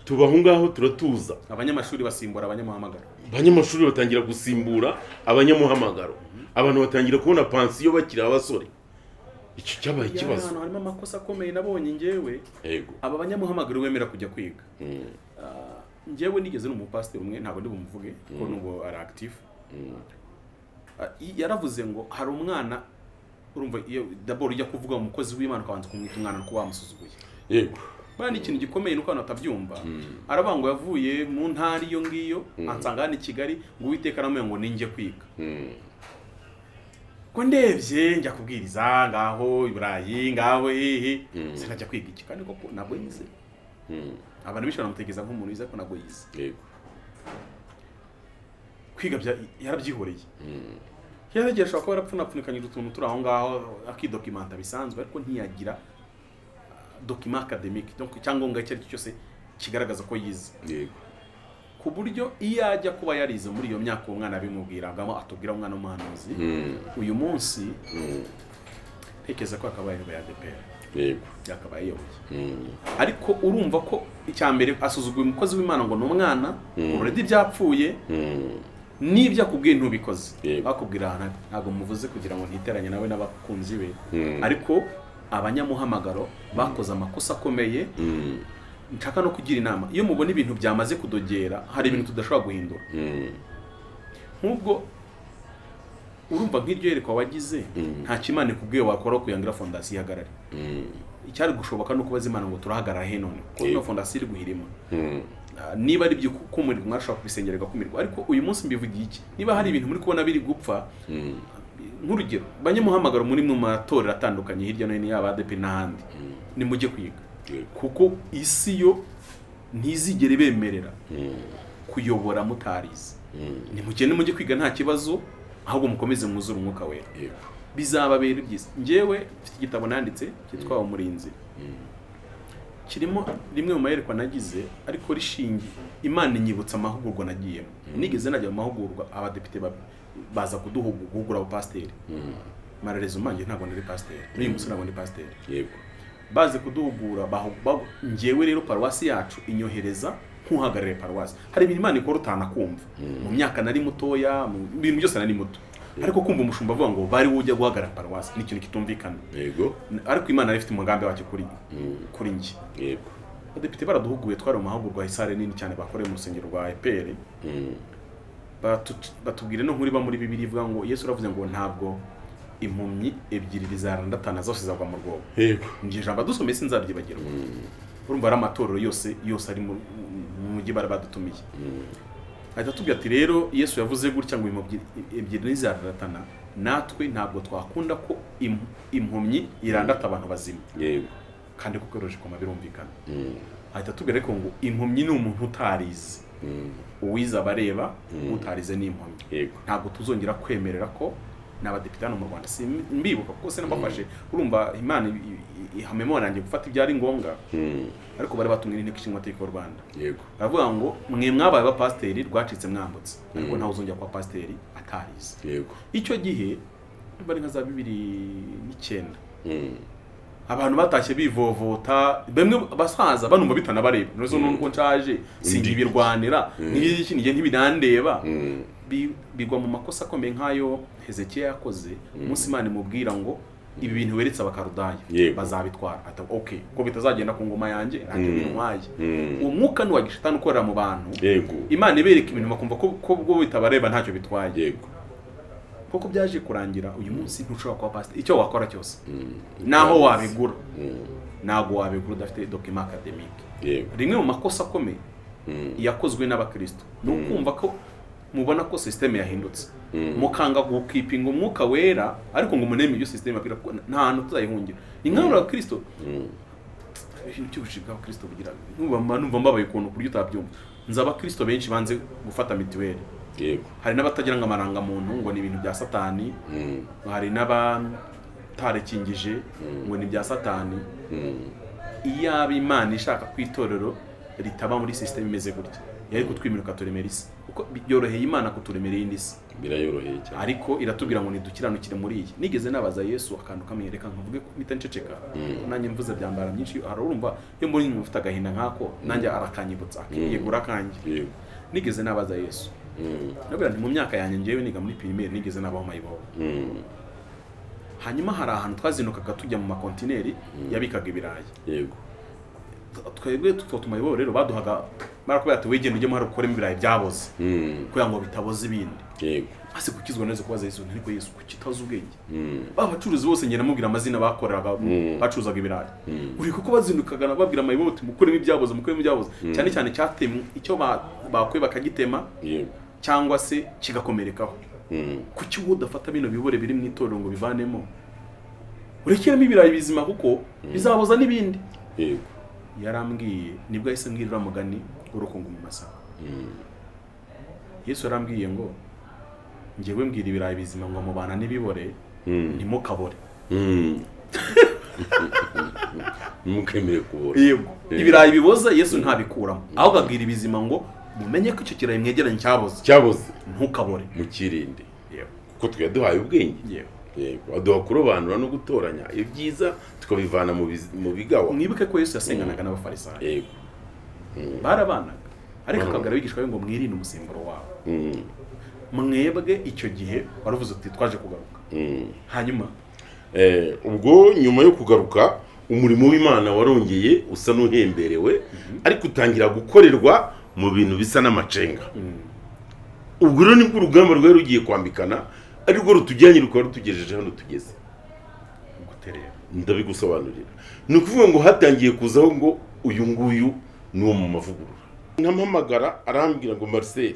tubaho ngaho turatuza. Abanyamashuri basimbura abanyamuhamagaro, abanyamashuri batangira gusimbura abanyamuhamagaro, abantu batangira kubona pansiyo bakiri abasore. Icyo cyabaye ikibazo. Hano harimo amakosa akomeye nabonye njyewe. Aba banyamuhamagaro bemera kujya kwiga. Njyewe nigeze n'umupasiteri umwe, ntabwo ndi bumuvuge ko nubo ari active. Yaravuze ngo hari umwana, urumva d'abord ujya kuvuga umukozi w'Imana ukabanza kumwita umwana ko wamusuzuguye. Bani ikintu gikomeye nuko abantu atabyumva. Aravuga ngo yavuye mu ntari iyo ngiyo, ansanga hano i Kigali, ngo Uwiteka aramubwira ngo ninjye kwiga. Ko ndebye njya kubwiriza ngaho i Burayi, ngaho sinajya kwiga iki, kandi koko ntabwo yize. Abantu bishobora mutegeza nk'umuntu yize ko ntabwo yize. Kwiga yarabyihoreye. Yaragiye ashobora kuba yarapfunapfunikanye utuntu turi aho ngaho akidokimenta bisanzwe, ariko ntiyagira document academique, donc cyangombwa icyo ari cyo cyose kigaragaza ko yize. Ku buryo iyo ajya kuba yarize muri iyo myaka umwana bimubwiragamo, atubwira umwana w'umuhanuzi, uyu munsi tekeza ko akabaye ya ADEPR. Yakabaye yoboye. Ariko urumva ko icyambere asuzuguye umukozi w'Imana ngo n'umwana, already byapfuye, nibyo akubwiye ntubikoze. Bakubwira ntabwo muvuze kugira ngo ntiteranye nawe n'abakunzi be. Ariko abanyamuhamagaro bakoze amakosa akomeye. Nshaka no kugira inama, iyo mubona ibintu byamaze kudogera, hari ibintu tudashobora guhindura. Nk'ubwo urumva nk'iryo yerekwa wagize, nta kimane kubwiye wakora kuyangira fondasiyo ihagarare. icyari gushoboka no kubaza Imana ngo turahagarara he none ko ino fondasiyo iri guhirima niba ari byo kumirwa mwashaka kubisengera gakumirwa ariko uyu munsi mbivugiye iki niba hari ibintu muri kubona biri gupfa nk'urugero banyemuhamagaro muri mu matorero atandukanye hirya no hino yaba ADP n'ahandi ni mujye kwiga kuko isi yo ntizigere bemerera kuyobora mutarize ni mugende mujye kwiga nta kibazo ahubwo mukomeze mwuzure umwuka wera bizababera byiza njyewe mfite igitabo nanditse cyitwa Umurinzi kirimo rimwe mu mayerekwa nagize ariko rishingiye Imana inyibutsa amahugurwa nagiyemo nigeze najya mu mahugurwa abadepite baza kuduhugura abo pasiteri mararezo manje ntabwo ndi pasiteri n'uyu munsi ntabwo ndi pasiteri yego baze kuduhugura njyewe rero paruwasi yacu inyohereza nk'uhagarariye paruwasi hari ibintu Imana ikora utanakumva mu myaka nari mutoya mu bintu byose nari muto ariko kumva umushumba avuga ngo bari ujya guhagarara paruwasi ni ikintu kitumvikana yego ariko Imana yari ifite umugambi wacyo kuri njye yego abadepite baraduhuguye twari mu mahugurwa isare nini cyane bakoreye mu rusengero rwa EPR batubwire no nkuri ba muri Bibiliya ivuga ngo Yesu aravuze ngo ntabwo impumyi ebyiri rizarandatana zose zagwa mu rwobo yego ngiye jambo dusomeye sinzaryibagirwa urumva ari amatorero yose ari mu mujyi bari badutumiye ahita tubwira ati rero Yesu yavuze gutya ngo impumyi ebyiri rizarandatana natwe ntabwo twakunda ko impumyi irandata abantu bazima yego kandi kuko roje koma birumvikana ahita tubwira ko ngo impumyi ni umuntu utarize uwiza abareba utarize n'impumyi yego ntabwo tuzongera kwemerera ko n'abadepite hano mu Rwanda mbibuka kuko se nabafashe urumva Imana ihamemo nanjye gufata ibyari ngombwa ariko bari batumwe n'inteko ishinga amategeko y'u Rwanda yego baravuga ngo mwe mwabaye ba pasiteri rwacitse mwambutse ariko ntawe uzongera kwa pasiteri atarize yego icyo gihe bari nka za 2009 abantu batashye bivovota bemwe basaza banumva bitanabareba nozo nuko nshaje singibirwanira n'iki nige ntibirandeba bigwa mu makosa akomeye nkayo Hezekiya yakoze umunsi Imana imubwira ngo ibi bintu weretse abakarudaya bazabitwara ata okay ko bitazagenda ku ngoma yanjye ntacyo bintwaye uwo mwuka ni wa gishitani ukorera mu bantu Imana ibereka ibintu bakumva ko bwo bitabareba ntacyo bitwaye yego koko byaje kurangira uyu munsi ntushobora kwa pastor icyo wakora cyose naho wabigura nago wabigura udafite document academique rimwe mu makosa akomeye yakozwe n'abakristo no kumva ko mubona ko system yahindutse mukanga gukipinga umwuka wera ariko ngo muneme iyo system akira nta hantu tuzayihungira inkuru ya Kristo ibintu cy'ubushika Kristo bugira numva mbabaye ukuntu kuryo utabyumva nzaba Kristo benshi banze gufata mitiweli yego hari n'abatagira ngo amaranga muntu ngo ni ibintu bya satani hari n'abatarekingije ngo ni bya satani iyaba Imana ishaka kwitorero ritaba muri system imeze gutya yari kutwimiruka turemera isi uko byoroheye Imana kuturemereye indi si birayoroheye cyane ariko iratubwira ngo nidukiranukire muri iyi nigeze nabaza Yesu akantu kamwereka nkavuge ko mitanceceka nanjye mvuze byambara byinshi arurumva yo muri mufite agahinda nkako nanjye arakanyibutsa akiyegura kanjye nigeze nabaza Yesu nabira mu myaka yanjye ngewe niga muri primaire nigeze nabaho mayibo hanyuma hari ahantu twazinukaga tujya mu makontineri yabikaga ibirayi yego twebwe tumayibo rero baduhaga barakubira ati wegende ujye muhari ukore ibirayi byaboze kugira ngo bitaboze ibindi yego ase kukizwa neza kubaza Yesu ariko Yesu kukitaza ubwenge abacuruzi bose ngenda mubwira amazina bakoreraga bacuzaga ibirayi uri kuko bazindukaga nababwira mayibo ati mukoremo ibyaboze cyane cyane cyatemwe icyo bakwe bakagitema cyangwa se kigakomerekaho kuki udafata bino bibore biri mu itorero ngo bivanemo urekiramo ibirayi bizima kuko bizaboza n'ibindi yego yarambwiye nibwo yahise mbwirira mugani urukungu mu masaka Yesu yarambwiye ngo ngewe mbwira ibirayi bizima ngo mubana n'ibibore ntimukabore mukemere kubora yego ibirayi biboza Yesu ntabikuramo ahubwo abwira ibizima ngo mumenye ko icyo kirayi mwegeranye cyaboze ntukabore mukirinde kuko twe duhaye ubwenge yego aduha kurobanura no gutoranya ibyiza tukabivana mu bigawa mwibuke ko Yesu yasenganaga n'abafarisayo yego barabanaga ariko akabwira abigishwa be ngo mwirinde umusimburo wabo mwebwe icyo gihe waravuze uti twaje kugaruka hanyuma ubwo nyuma yo kugaruka umurimo w'Imana warongeye usa n'uhemberewe ariko utangira gukorerwa mu bintu bisa n'amacenga ubwo rero nibwo urugamba rwari rugiye kwambikana ariko rutujyanye rukaba rutugejeje hano tugeze ndabigusobanurira. Ni ukuvuga ngo hatangiye kuzaho ngo uyu nguyu ni uwo mu mavugurura. Nkampamagara arambwira ngo Marcel,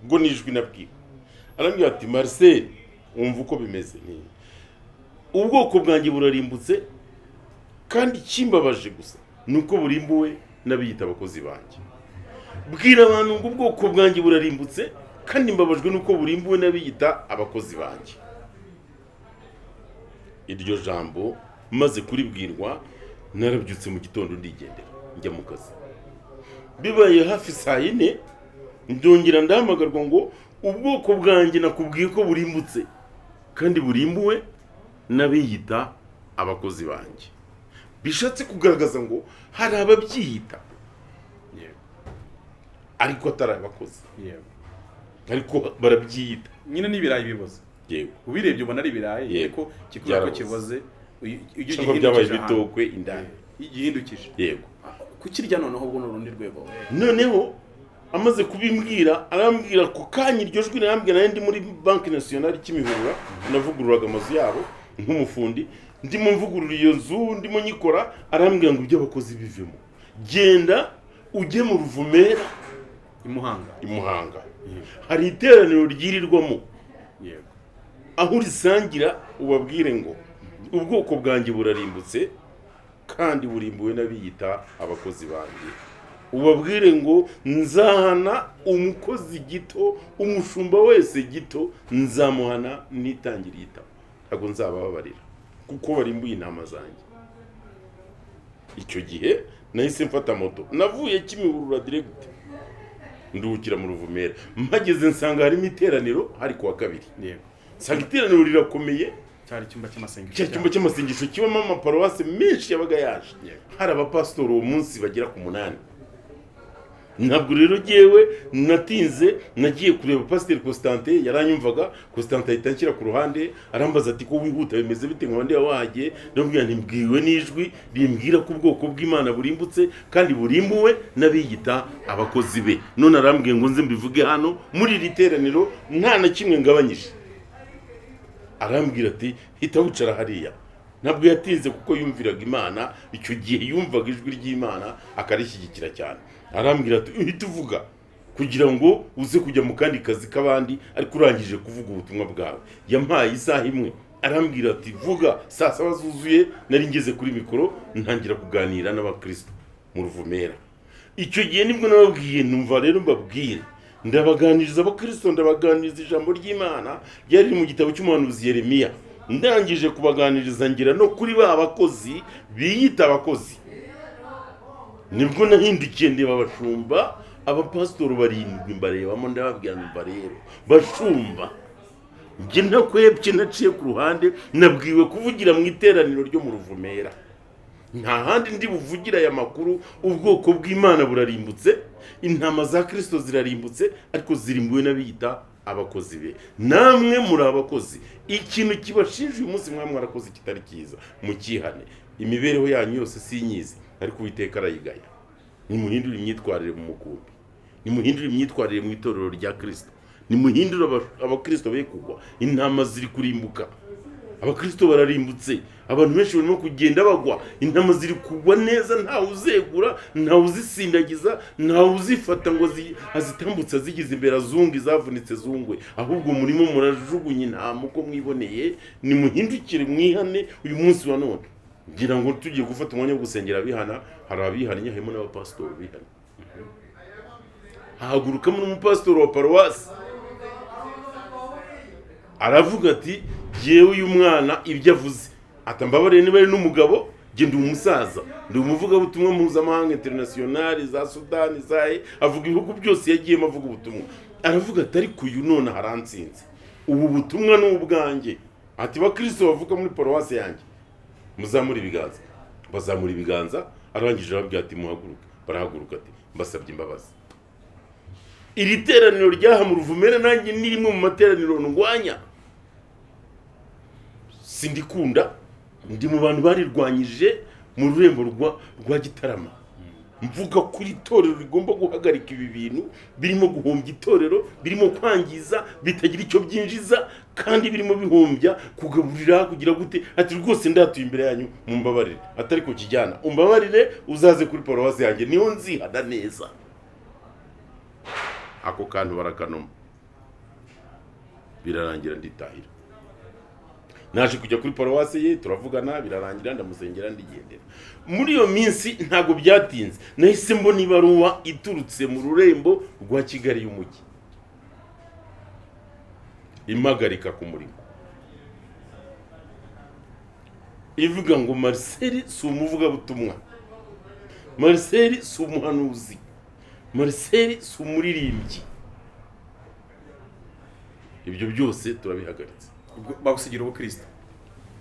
ubwo nijwi nabwiwe, arambwira ati Marcel, wumva uko bimeze, ubwoko bwanjye burarimbutse, kandi kimbabaje gusa nuko burimbuwe n'abiyita abakozi banjye. Bwira abantu ngo ubwoko bwanjye burarimbutse, kandi mbabajwe nuko burimbuwe n'abiyita abakozi banjye. Iryo jambo maze kuribwirwa, narabyutse mu gitondo ndigendera njya mu kazi. Bibaye hafi saa 4 ndongera ndahamagarwa ngo ubwoko bwanjye nakubwiye ko burimbutse, kandi burimbuwe n'abiyita abakozi banjye. Bishatse kugaragaza ngo hari ababyiyita ariko atari abakozi, ariko barabyiyita. Nyine n'ibirayi biboze, yego, ubirebye ubona ari ibirayi, ariko kikubwira ko kiboze, cyangwa byabaye bitokwe indani, igihindukije. Yego, kukirya noneho ubwo n'urundi rwego. Noneho amaze kubimbwira, arambwira ko kanya iryo jwi narambwira, nari ndi muri Banki Nationale Kimihurura, navugururaga amazu yabo nk'umufundi, ndimo mvugurura iyo nzu, ndimo nyikora. Arambwira ngo ibyo abakozi bivemo, genda ujye mu Ruvumera Imuhanga, hari iteraniro ryirirwamo, aho urisangira ubabwire ngo ubwoko bwanjye burarimbutse, kandi burimbuwe n'abiyita abakozi banjye. Ubabwire ngo nzahana umukozi gito, umushumba wese gito nzamuhana nitangiriye itama, ntabwo nzababarira kuko barimbuye intama zanjye. Icyo gihe nahise mfata moto, navuye Kimihurura direct nduhukira mu Ruvumera. Mpageze nsanga harimo iteraniro, hari kuwa kabiri. Nsanga iteraniro rirakomeye, cyari icyumba cy'amasengesho. Cyari icyumba cy'amasengesho kibamo amaparuwase menshi yabaga yaje. Hari abapastori uwo munsi bagera ku 8. Ntabwo rero jyewe natinze, nagiye kureba Pasteur Constantin, yaranyumvaga. Constantin ahita anshyira ku ruhande, arambaza ati ko wihuta bimeze bite ngo bandi wahagiye. Ndabwira nti mbwiwe n'ijwi rimbwira ko ubwoko bw'Imana burimbutse, kandi burimbuwe n'abiyita abakozi be. None arambwiye ngo nze mbivuge hano muri iri teraniro nta na kimwe ngabanyije. Arambwira ati hita wicara hariya. Ntabwo yatinze kuko yumviraga Imana, icyo gihe yumvaga ijwi ry'Imana akarishyigikira cyane. Arambwira ati uhita uvuga kugira ngo uze kujya mu kandi kazi k'abandi, ariko urangije kuvuga ubutumwa bwawe. Yampaye isaha imwe, arambwira ati vuga. Saa 7 zuzuye nari ngeze kuri mikoro, ntangira kuganira n'abakristo mu Ruvumera. Icyo gihe nibwo nababwiye, numva rero mbabwire, ndabaganiriza abakristo, ndabaganiriza ijambo ry'Imana ryari mu gitabo cy'umuhanuzi Yeremiya. Ndangije kubaganiriza ngira no kuri ba bakozi biyita abakozi, nibwo nahindukiye ndeba abashumba, abapastori 7 mbarebamo, ndababwira numva rero bashumba, njye ntakwebye naciye ku ruhande, nabwiwe kuvugira mu iteraniro ryo mu Ruvumera. Nta handi ndi buvugira aya makuru. Ubwoko bw'Imana burarimbutse, intama za Kristo zirarimbutse, ariko zirimbuwe n'abiyita abakozi be. Namwe muri abakozi, ikintu kibashinja uyu munsi mwarakoze kitari cyiza, mukihane. Imibereho yanyu yose sinyizi, ariko Uwiteka arayigaya. Nimuhindure imyitwarire mu mukumbi, nimuhindure imyitwarire mu itorero rya Kristo, nimuhindure abakristo be kugwa. Intama ziri kurimbuka, abakristo bararimbutse, abantu benshi barimo kugenda bagwa, intama ziri kugwa neza, ntawe uzegura, ntawe uzisindagiza, ntawe uzifata ngo azitambutsa zigize imbere azungu izavunitse zungwe, ahubwo murimo murajugunya intama uko mwiboneye. Nimuhindukire mwihane uyu munsi wa none. Ngira ngo tugiye gufata umwanya wo gusengera abihana. Hari abihannye, harimo n'abapastori bihana. Hahagurukamo n'umupastori wa paruwasi, aravuga ati yewe uyu mwana ibyo avuze atambabarire, niba ari n'umugabo, jye ndi umusaza, ndi umuvugabutumwa mpuzamahanga international za Sudani zahe, avuga ibihugu byose yagiyemo avuga ubutumwa. Aravuga ati ariko uyu none harantsinze, ubu butumwa ni ubwanjye. Ati bakristo bavuga muri paruwasi yanjye muzamura ibiganza. Bazamura ibiganza, arangije arababwira ati muhaguruke. Barahaguruka, ati mbasabye imbabazi. Iri teraniro ryaha mu Ruvumera nanjye ni rimwe mu materaniro ndwanya, sindikunda, ndi mu bantu barirwanyije mu rurembo rwa Gitarama. mvuga kuri itorero rigomba guhagarika ibi bintu birimo guhombya itorero, birimo kwangiza, bitagira icyo byinjiza, kandi birimo bihombya kugaburira kugira gute. Ati rwose ndatuye imbere yanyu mumbabarire, atari ko kijyana umbabarire uzaze kuri paruwasi yanjye niho nzihana neza. Ako kantu barakanoma, birarangira nditahira. Naje kujya kuri paruwasi ye, turavugana, birarangira, ndamusengera, ndigendera. Muri iyo minsi ntago byatinze, nahise mbona ibaruwa iturutse mu rurembo rwa Kigali y'umujyi impagarika ku murimo, ivuga ngo Marcel si umuvugabutumwa, Marcel si umuhanuzi, Marcel si umuririmbyi. Ibyo byose turabihagaritse. Bagusigira ubukristo,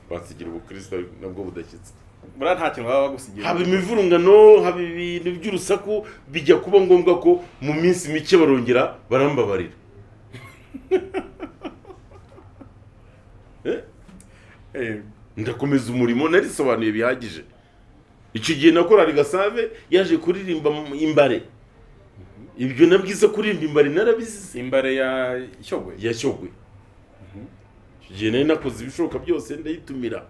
basigira ubukristo nabwo budashyitse. bura nta kintu baba bagusigira. Haba imivurungano, haba ibintu by'urusaku, bijya kuba ngombwa ko mu minsi mike barongera barambabarira. Ndakomeza umurimo, narisobanuye bihagije. Icyo gihe nakorari Gasave yaje kuririmba imbare. Ibyo nabwiza kuririmba imbare narabizize. Imbare ya Shyogwe. Ya Shyogwe. Icyo gihe nari nakoze ibishoboka byose ndayitumira.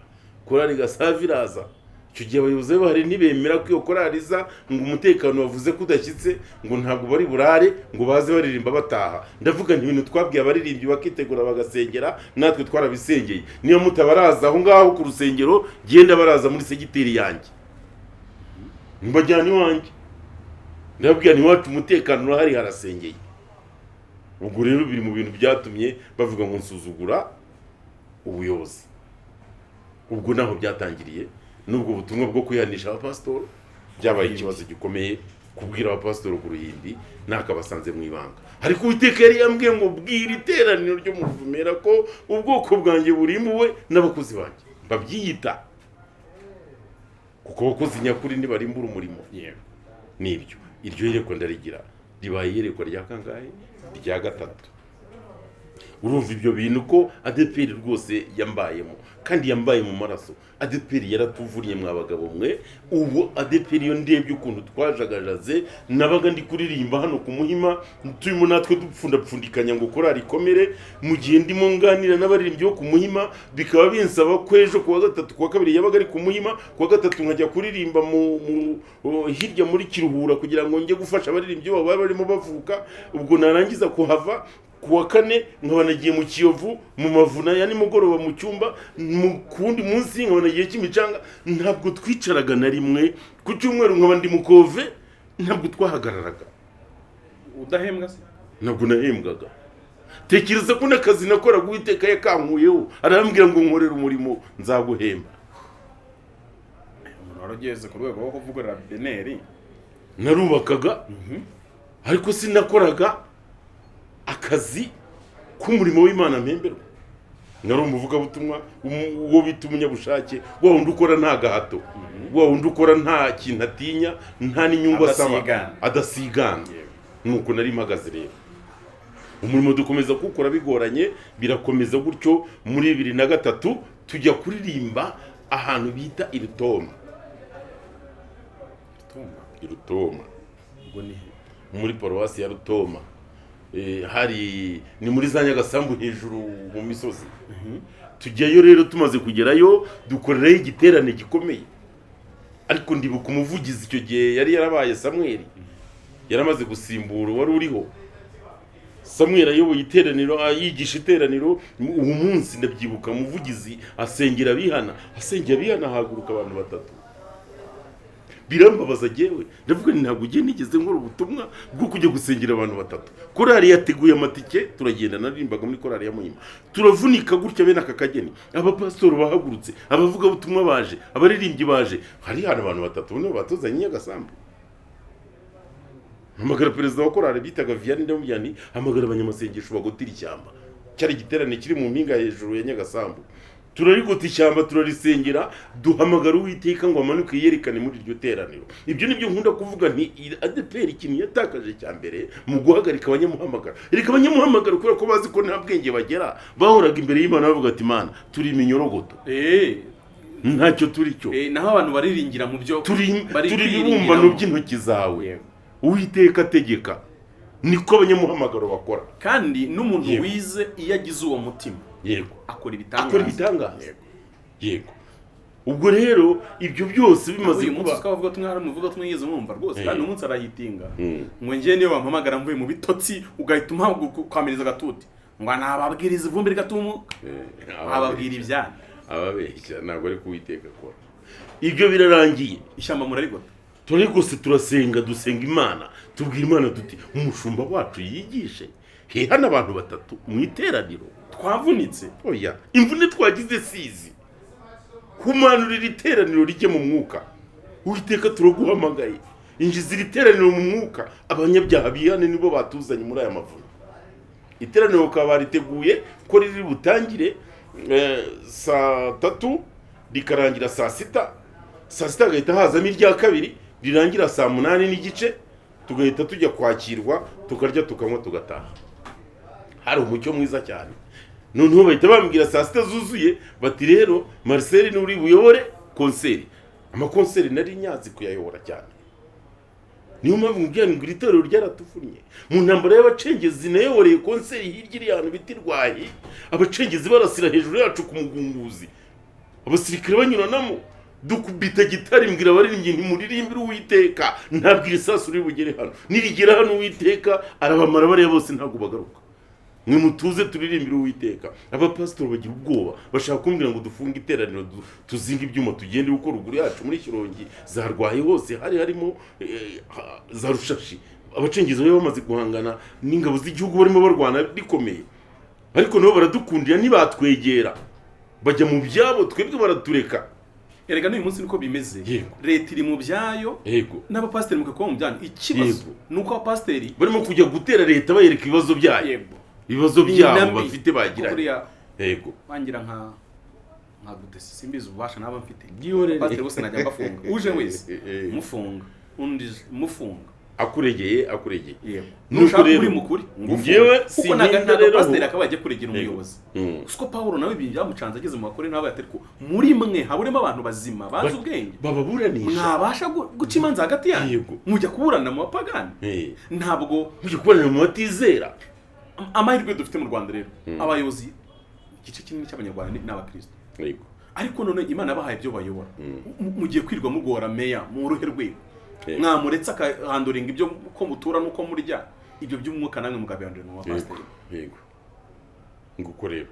Korari Gasave iraza. Icyo gihe abayobozi bahari ntibemera ko iyo korari iza, ngo umutekano wavuze ko udashyitse, ngo ntabwo bari burare, ngo baze baririmba bataha. Ndavuga nti ibintu twabwiye abaririmbyi bakitegura bagasengera, natwe twarabisengeye. Niyo mutabaraza aho ngaho ku rusengero, genda baraza muri segiteri yanjye, mbajyana iwanjye. Ndababwira nti iwacu umutekano urahari, harasengeye. Ubwo rero biri mu bintu byatumye bavuga ngo nsuzugura ubuyobozi. Ubwo naho byatangiriye, nubwo butumwa bwo kwihanisha abapasitoro byabaye ikibazo gikomeye, kubwira abapasitoro ku Ruhimbi nakabasanze mu ibanga. Ariko Uwiteka yari yambwiye ngo bwira iteraniro ryo mu Ruvumera ko ubwoko bwanjye burimbuwe n'abakozi banjye babyiyita, kuko abakozi nyakuri ntibarimbura umurimo. Nibyo iryo yerekwa ndarigira, ribaye iyerekwa rya kangahe? Rya gatatu. Urumva ibyo bintu ko ADEPR rwose yambayemo, kandi yambaye mu maraso. ADEPR yaratuvuriye mwa bagabo mwe. Ubu ADEPR yo ndebye ukuntu twajagajaze, nabaga ndi kuririmba hano ku Muhima, turimo natwe dupfundapfundikanya ngo korari ikomere, mu gihe ndimo nganira n'abaririmbyi bo ku Muhima, bikaba binsaba ko ejo kuwa gatatu kuwa kabiri yabaga ari ku Muhima, kuwa gatatu nkajya kuririmba hirya muri Kiruhura kugira ngo njye gufasha abaririmbyi babo barimo bavuka. Ubwo narangiza kuhava kuwa kane nkaba nagiye mu Kiyovu mu Mavuna ya nimugoroba mu cyumba, mu kundi munsi nkaba nagiye Kimicanga. Ntabwo twicaraga na rimwe. Ku cyumweru nkaba ndi mu Kove, ntabwo twahagararaga. Udahembwa se? Ntabwo nahembwaga. Tekereza ko n'akazi nakoraga Uwiteka yakankuyeho, arambwira ngo nkorera umurimo nzaguhemba. Umuntu warageze ku rwego rwo kuvugurura beneri. Narubakaga, ariko sinakoraga akazi k'umurimo w'Imana mpemberwa. Nari umuvugabutumwa uwo bita umunyabushake, wa wundi ukora nta gahato, wa wundi ukora nta kintu atinya, nta n'inyungu asaba, adasigana. Nuko nari mpagaze rero. Umurimo dukomeza kuwukora bigoranye, birakomeza gutyo. Muri 2003 tujya kuririmba ahantu bita Irutoma. Irutoma ubwo ni muri paruwasi ya Rutoma. Hari ni muri za Nyagasambu hejuru mu misozi. Tujyayo rero, tumaze kugerayo dukorerayo igiterane gikomeye. Ariko ndibuka umuvugizi icyo gihe yari yarabaye Samuel, yaramaze gusimbura wari uriho. Samuel ayoboye iteraniro, yigisha iteraniro. Uwo munsi ndabyibuka umuvugizi asengera abihana, haguruka abantu batatu. Birambabaza jewe, ndavuga ni ntabwo ugiye nigeze nkora ubutumwa bwo kujya gusengera abantu batatu. Korari yateguye amatike, turagenda narimbaga muri korari ya Muhima. Turavunika gutya bene aka kageni. Abapasitoro bahagurutse, abavuga ubutumwa baje, abaririmbyi baje. Hari hano abantu batatu nibo batuzanye Nyagasambu. Hamagara perezida wa korari bitaga Vianney Ndamujyani, hamagara abanyamasengesho bagotira ishyamba. Cyari igiterane kiri mu mpinga hejuru ya Nyagasambu. Turarigota ishyamba, turarisengera, duhamagara Uwiteka ngo amanuke yerekane muri iryo teraniro. Ibyo nibyo nkunda kuvuga nti ADEPR ikintu yatakaje cya mbere mu guhagarika abanyamuhamagara. Ereka abanyamuhamagara kubera ko bazi ko nta bwenge bagera, bahoraga imbere y'Imana bavuga ati Mana turi iminyorogoto. ntacyo turi cyo. naho abantu bariringira mu byo turi ibibumbano by'intoki zawe. Uwiteka ategeka, niko abanyamuhamagaro bakora. Kandi n'umuntu wize iyo agize uwo mutima, yego, akora ibitangaza. Yego. Ubwo rero ibyo byose bimaze kuba twavuga tumwe muvuga tumwigeze mwumva rwose, kandi umunsi arayitinga ngo ngiye niyo bampamagara mvuye mu bitotsi ugahita ukamiriza gatuti ngo nababwiriza ivumbi rigatumuka. Ababwira ibyana ababeshya, ntabwo ari kuwiteka akora. Ibyo birarangiye, ishyamba murarigota. turi gusa turasenga, dusenga Imana, tubwira Imana tuti umushumba wacu yigishe hehana abantu batatu mu iteraniro. Twavunitse, oya, imvune twagize sizi kumanurira iteraniro rijye mu mwuka. Uwiteka turaguhamagaye, injiza iteraniro mu mwuka. Abanyabyaha bihane nibo batuzanye muri aya mavuno. Iteraniro ukaba riteguye ko riri butangire saa 3 rikarangira saa 6. Saa 6 gahita hazamo irya kabiri rirangira saa 8 n'igice, tugahita tujya kwakirwa, tukarya tukanywa tugataha. Hari umucyo mwiza cyane. Noneho bahita bambwira saa 6 zuzuye bati rero Marcel ni uri buyobore konseri. Amakonseri nari nyazi kuyayobora cyane. Niyo mpamvu mbwira ngo itorero ryaratufunye. Mu ntambara y'abacengezi nayoboreye konseri hirya iri ahantu bitirwaye. Abacengezi barasira hejuru yacu ku mugunguzi. Abasirikare banyuranamo dukubita gitari mbwira abaririmbyi ntimuririmbire Uwiteka, ntabwira isasu uri bugere hano. Nirigera hano Uwiteka arabamara bariya bose ntago bagaruka. Mwe mutuze turirimbire Uwiteka. Abapastor bagira ubwoba, bashaka kumbwira ngo dufunge iteraniro tuzinga ibyuma tugende uko ruguru yacu muri Kirongi zarwaye hose harimo za Rushashi. Abacengezi bari bamaze guhangana n'ingabo z'igihugu barimo barwana bikomeye. Ariko nabo baradukundira nibatwegera bajya mu byabo, twebwe baratureka. Erega n'uyu munsi niko bimeze. Leta iri mu byayo, n'abapasiteri mukakwa mu byanyu. Ikibazo nuko abapasiteri barimo kujya gutera leta bayereka ibibazo byayo. Ibibazo byabo bafite bagira. Yego. Bangira nka gutese simbizi ubasha naba mfite. Pasiteri bose najya bafunga. Uje wese mufunga, undi mufunga. Akuregeye. Nuko rero uri mukuri. Ngewe sininde rero pasiteri akabaje kuregera umuyobozi. Usko Paulo nawe byamucanze ageze mu bakore nawe atari ko muri mwe haburemo abantu bazima bazi ubwenge. Bababuranisha. Mwabasha guca imanza hagati yanyu. Mujya kuburana mu bapagani. Ntabwo mujya kuburana mu batizera. Amahirwe dufite mu Rwanda rero, abayobozi igice kinini cy'abanyarwanda n'abakristo. Ariko none Imana yabahaye ibyo bayobora. Mugiye kwirwa mugora meya mu ruhe rwe. Mwamuretse akahanduringa ibyo ko mutura nuko murya, ibyo by'umwuka namwe mugabihandura mu bapasiteri. Yego. Nguko rero.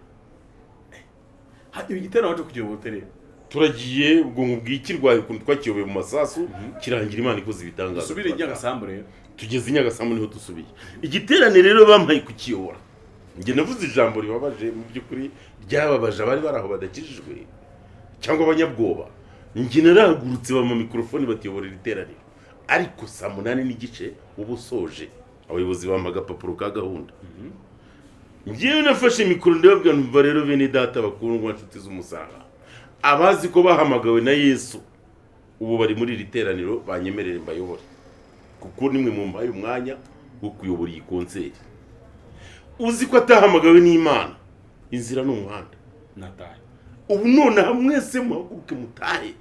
Igiterano cyo kuyobora rero. Turagiye ubwo ngubwikirwaye ukuntu twakiyoboye mu masasu kirangira Imana ikoze ibitangaza. Subire Nyagasambu rero. Tugeze Nyagasambu niho dusubiye. Igiterane rero bampaye kukiyobora. Nge navuze ijambo ribabaje mu by'ukuri ryababaje abari baraho badakijijwe cyangwa abanyabwoba. Nge naragurutse bama mikrofone batiyobora iterane. Ariko saa 8 n'igice ubusoje abayobozi bampaga papuro ka gahunda. Ngewe nafashe mikoro ndababwira numva rero bene data bakundwa nshuti z'umusaraba. Abazi ko bahamagawe na Yesu ubu bari muri riteraniro banyemerere mbayobora. Kuko nimwe mu mbaye umwanya wo kuyobora iyi konseri. Uzi ko atahamagawe n'Imana, inzira n'umuhanda nataye. Ubu none hamwese muhaguruke mutahe.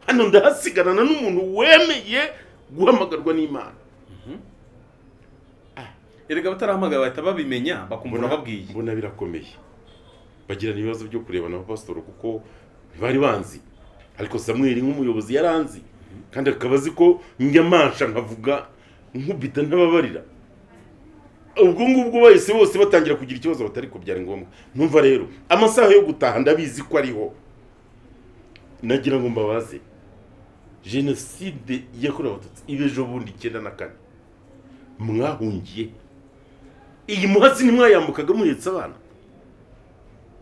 Hano ndahasigarana n'umuntu wemeye guhamagarwa n'Imana. Erega batarahamagawe bahita babimenya bakumvura babwiye. Mbona birakomeye. Bagira ibibazo byo kureba na pastor kuko bari banzi. Ariko Samuel nk'umuyobozi yaranzi. Kandi akabazi ko njyamansha nkavuga nkubita ntababarira. Ubwo ngubwo bahise bose batangira kugira ikibazo batari ko byari ngombwa. Numva rero amasaha yo gutaha ndabizi ko ariho. Nagira ngo mbabaze. Genocide yakorewe abatutsi ibejo bundi 94. Mwahungiye. Iyi muhazi ni mwayambukaga muhetse abana.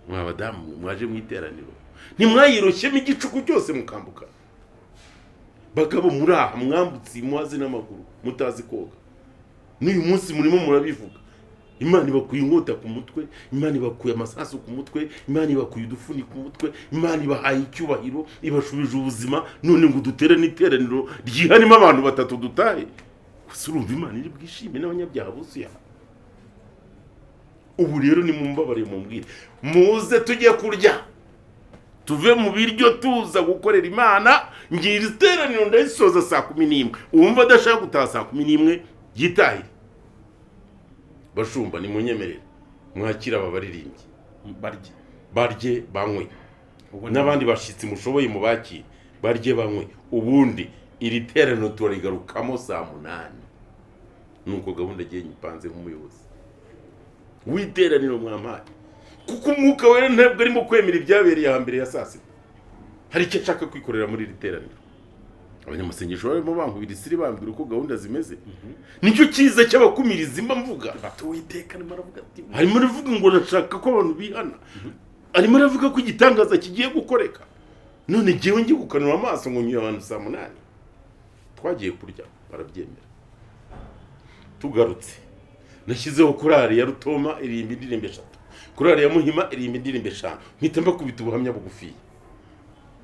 Mwabadamu mwaje mu iteraniro. Ni mwayiroshyemo igicuku cyose mukambuka. Bagabo muraha mwambutse muhazi n'amaguru mutazi koga. N'uyu munsi murimo murabivuga. Imana ibakuye inkota ku mutwe, Imana ibakuye amasasu ku mutwe, Imana ibakuye udufuni ku mutwe, Imana ibahaye icyubahiro, ibashubije ubuzima, none ngo dutere n'iteraniro ryihanimo abantu batatu dutahe. Gusa urumva Imana iri bwishime n'abanyabyaha buzuye. Ubu rero ni mumbabare mumbwire. Muze tujye kurya. tuve mu biryo tuza gukorera Imana. Ngira iteraniro ndayisoza saa 11. Uwumva adashaka gutaha saa 11 yitahire. Bashumba ni munyemerere mwakira ababaririmbyi barye banywe n'abandi bashitsi mushoboye mu bakira barye banywe, ubundi iri teraniro turarigarukamo saa 8. Nuko gahunda giye nyipanze nk'umuyobozi w'iteraniro mwampaye, kuko umwuka wera ntabwo arimo kwemera ibyabereye hambere ya saa 6. Hari icyo nshaka kwikorera muri iri teraniro. Abanyamasengesho barimo bankubira isiri bambwira uko gahunda zimeze. Nicyo cyiza cy'abakumiriza imba mvuga. Batuwiteka nimaravuga ati harimo ravuga ngo nashaka ko abantu bihana. Arimo ravuga ko igitangaza kigiye gukoreka. None jewe ngiye gukanura amaso ngo nyuye abantu saa 8. Twagiye kurya barabyemera. Tugarutse nashyizeho korari ya Rutoma irimba indirimbo 3, korari ya Muhima irimba indirimbo 5. Mpita mbakubita ubuhamya bugufi.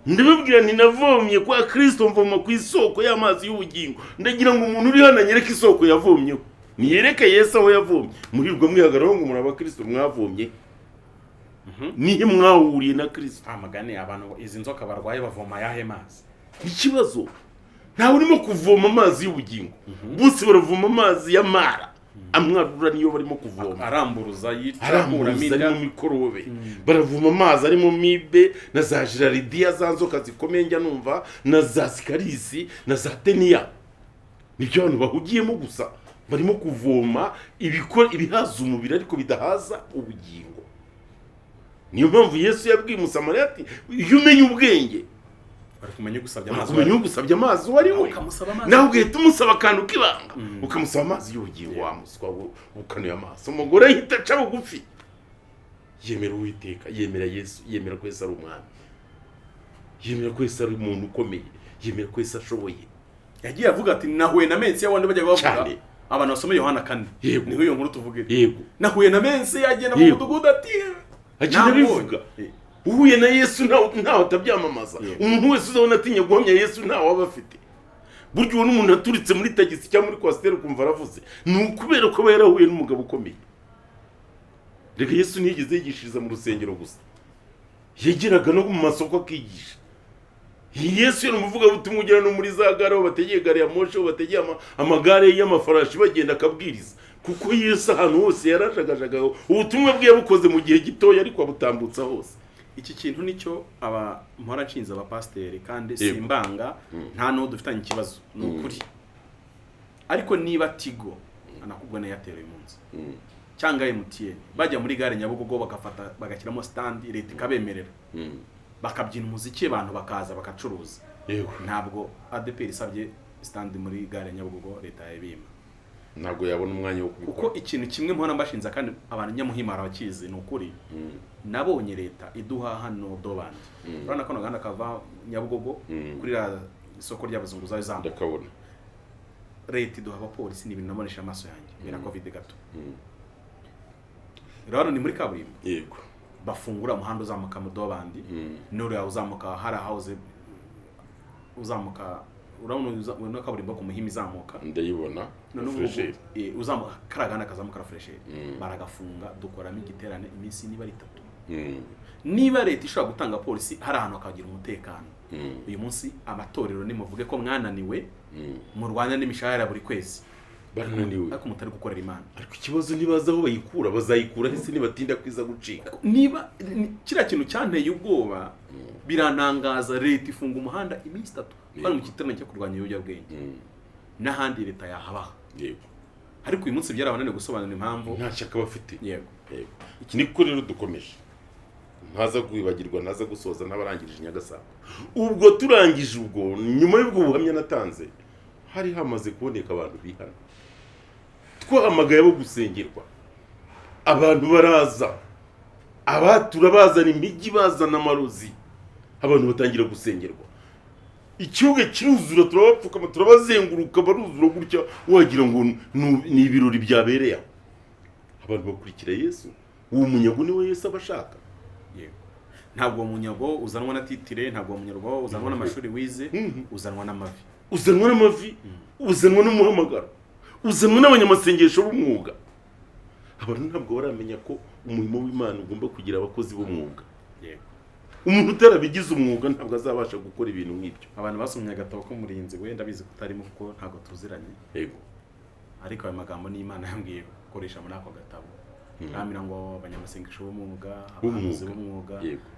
Ndababwira nti navomye kwa Kristo, mvoma ku isoko y'amazi y'ubugingo. Ndagira ngo umuntu uri hano anyereke isoko yavomyeho, niyereke Yesu aho yavomye. Murirwa mwihagararaho ngo muraba Kristo mwavomye. Nihe mwahuriye na Kristo? Amagane abantu izi nzoka barwaye bavoma yahe mazi. Ikibazo ntawe urimo kuvoma amazi y'ubugingo. Bose baravoma amazi y'amara. Amwarura niyo barimo kuvoma. Aramburuza yitakura mu mikorobe. Baravoma amazi arimo mibe na za giraridia za nzoka zikomeye njya numva, na za sikarisi na za tenia. Nibyo abantu bahugiyemo gusa barimo kuvoma ibihaza umubiri ariko bidahaza ubugingo. Niyo mpamvu Yesu yabwiye Umusamariya ati iyo umenye ubwenge kumenya gusabya amazi wari we, nawe ugahita umusaba akantu k'ibanga ukamusaba amazi y'ubugingo, wamuswa ukanuye amaso. Umugore ahita aca bugufi, yemera Uwiteka, yemera Yesu, yemera ko Yesu ari umwami, yemera ko Yesu ari umuntu ukomeye, yemera ko Yesu ashoboye. Yagiye avuga ati nahuye na Mensi y'abandi bajya bavuga abantu basoma Yohana 4. Niho iyo nkuru tuvuge. Yego, nahuye na Mensi yagenda mu mudugudu ati agenda bivuga. Uhuye na Yesu ntaho atabyamamaza. Umuntu wese uzabona atinya guhamya Yesu ntaho aba afite. Buryo ubona umuntu aturitse muri tagisi cyangwa muri kwasiteri kumva aravuze, ni ukubera ko yarahuye n'umugabo ukomeye. Reka Yesu ntiyigeze yigishiriza mu rusengero gusa, yegeraga no mu masoko akigisha. Yesu yari umuvuga butumwa ugera no muri za gare, bategeye gare ya moshe, bategeye amagare y'amafarashi bagenda akabwiriza. Kuko Yesu ahantu hose yarajagajaga, ubutumwa bwe yabukoze mu gihe gitoya ariko abutambutsa hose. Iki kintu nicyo aba mpora nshinze abapasiteri kandi simbanga nta no dufitanye ikibazo n'ukuri. Ariko niba Tigo anakubwa na Airtel imunsi cyangwa MTN bajya muri gare Nyabugogo bagafata bagashyiramo stand, leta ikabemerera bakabyina umuziki, abantu bakaza bakacuruza. Ntabwo ADPR isabye stand muri gare Nyabugogo leta yabima, ntabwo yabona umwanya wo kubikora. Kuko ikintu kimwe mpora mbashinza kandi abantu Nyamuhimara bakizi ni ukuri. Nabonye leta iduha hano Dobandi. Urana kono ganda kava Nyabugogo kuri la isoko ry'abazunguzayo zambo. Ndakabona. Leta iduha abapolisi n'ibintu nabonesha amaso yanjye bera Covid gato. Rero ni muri kaburimbo. Yego. Bafungura umuhanda uzamuka mu Dobandi. Nuri uzamuka hara house uzamuka urabona kaburimbo ku Muhima izamuka. Ndayibona. None uzamuka karagana kazamuka fresh. Baragafunga dukoramo igiterane iminsi niba ari 3. Niba leta ishobora gutanga polisi hari ahantu akagira umutekano. Uyu munsi amatorero nimuvuge ko mwananiwe mu Rwanda n'imishahara buri kwezi. Barananiwe ariko mutari gukorera Imana. Ariko ikibazo nibaza aho bayikura, bazayikura hese nibatinda kwiza gucika. Niba kira kintu cyanteye ubwoba birantangaza, leta ifunga umuhanda iminsi 3 bari mu giterane cyo kurwanya ibiyobyabwenge. N'ahandi leta yahabaha. Yego. Ariko uyu munsi byarabanane gusobanura impamvu nta cyaka bafite. Yego. Iki niko rero dukomeje. Ntaza kwibagirwa, naza gusoza n'abarangirije Nyagasabo. Ubwo turangije ubwo nyuma y'ubwo buhamya natanze hari hamaze kuboneka abantu bihana. Twahamagaye abo gusengerwa. Abantu baraza. Turabazana imigi, bazana amarozi. Abantu batangira gusengerwa. Ikiyoge kiruzura, turabapfukama, turabazenguruka, baruzura gutya wagira ngo ni ibirori byabereye. Abantu bakurikira Yesu. Uwo munyago niwe Yesu abashaka. Yego. Ntabwo uwo munyago uzanwa na titire, ntabwo uwo munyago uzanwa n'amashuri wize, uzanwa n'amavi. Uzanwa n'amavi, uzanwa n'umuhamagaro, uzanwa n'abanyamasengesho b'umwuga. Abantu ntabwo baramenya ko umurimo w'Imana ugomba kugira abakozi b'umwuga. Yego. umuntu utarabigize umwuga ntabwo azabasha gukora ibintu nk'ibyo. abantu basomye agatabo k'umurinzi wenda bizi kutarimo kuko ntabwo tuziranye, yego, ariko ayo magambo ni Imana yambwiye gukoresha muri ako gatabo. Namira ngo abanyamasengesho b'umwuga, abahanuzi b'umwuga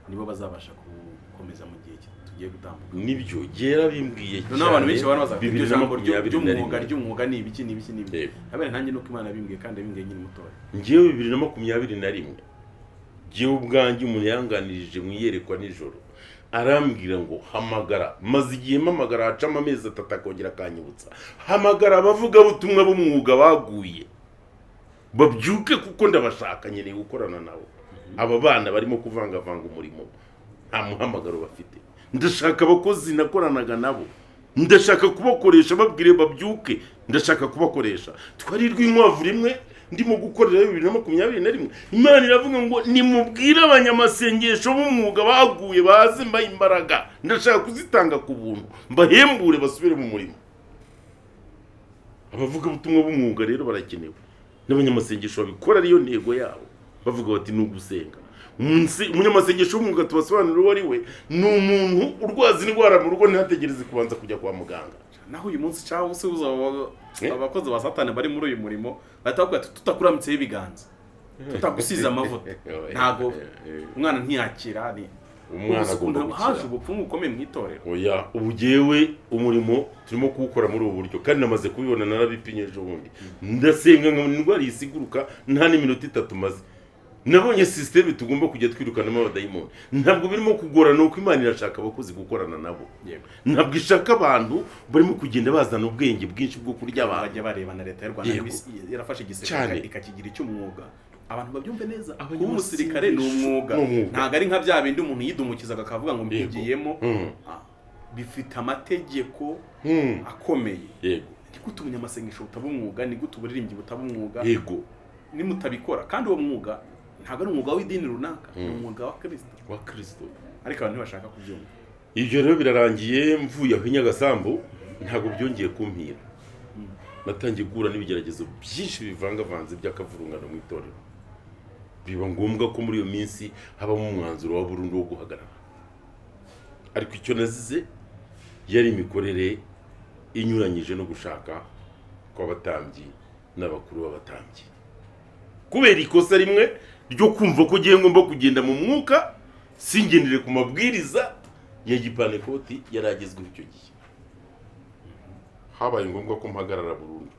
nibo bazabasha gukomeza mu gihe tugiye gutambuka. Nibyo gera bimbwiye cyane. N'abantu benshi barabaza iryo jambo ry'umwuga ni ibiki n'ibiki n'ibiki. Abere nanjye nuko Imana bimbwiye kandi bimbwiye nyine mutoya. Ngewe 2021 ngewe ubwanjye umuntu yanganirije mu iyerekwa nijoro arambwira ngo hamagara, maze igihe mpamagara hacamo amezi 3 akongera akanyibutsa, hamagara abavuga butumwa b'umwuga baguye babyuke kuko ndabashaka nyene gukorana nabo. Aba bana barimo kuvangavanga umurimo nta muhamagaro bafite. Ndashaka abakozi nakoranaga nabo, ndashaka kubakoresha babwire babyuke, ndashaka kubakoresha. Twarirwa inkwavu rimwe ndimo gukorera 2021. Imana iravuga ngo nimubwire abanyamasengesho b'umwuga baguye baze mbaye imbaraga, ndashaka kuzitanga ku buntu mbahembure basubire mu murimo. Abavuga butumwa b'umwuga rero barakenewe, n'abanyamasengesho babikora ariyo ntego yabo, bavuga bati nugusenga. Umunyamasengesho w'umwuga tubasobanurira uwo ari we, ni umuntu urwaza indwara mu rugo ntategereze kubanza kujya kwa muganga. Naho uyu munsi cyangwa usubiza abakozi ba Satani bari muri uyu murimo batavuga ati tutakuramitse ibiganza, tutagusiza amavuta, ntago umwana ntiyakira. Ni umwana agomba haje ubupfumu ukomeye mu itorero. Oya, ubugewe umurimo turimo kuwukora muri ubu buryo kandi namaze kubibona, narabipinyeje ubundi ndasenga ngo indwara isiguruka nta n'iminota 3 maze. Nabonye system tugomba kujya twirukanamo abadayimoni. Ntabwo birimo kugorana uko Imana irashaka abakozi gukorana nabo. Ntabwo ishaka abantu barimo kugenda bazana ubwenge bwinshi bwo kurya abantu. Bajya bareba na leta y'u Rwanda yarafashe igisirikare ikakigira icy'umwuga. Abantu babyumve neza, kuba umusirikare ni umwuga, ntabwo ari nka bya bindi umuntu yidumukizaga akavuga ngo mbigiyemo. Bifite amategeko akomeye. Ni gute umunyamasengesho utaba umwuga, ni gute uburirimbyi butaba umwuga, nimutabikora. Kandi uwo mwuga ntabwo ari umwuga w'idini runaka, ni umwuga wa Kristo. Ariko abantu ntibashaka kubyumva. Ibyo rero birarangiye, mvuye aho Nyagasambu ntabwo byongeye kumpira. Natangiye guhura n'ibigeragezo byinshi bivangavanze by'akavurungano mu itorero. Biba ngombwa ko muri iyo minsi habamo umwanzuro wa burundu wo guhagarara. Ariko icyo nazize yari imikorere inyuranyije no gushaka kw'abatambyi n'abakuru b'abatambyi. Kubera ikosa rimwe ryo kumva ko giye ngomba kugenda mu mwuka singendere ku mabwiriza ya Gipanekoti yaragezweho icyo gihe. Habaye ngombwa ko mpagarara burundu.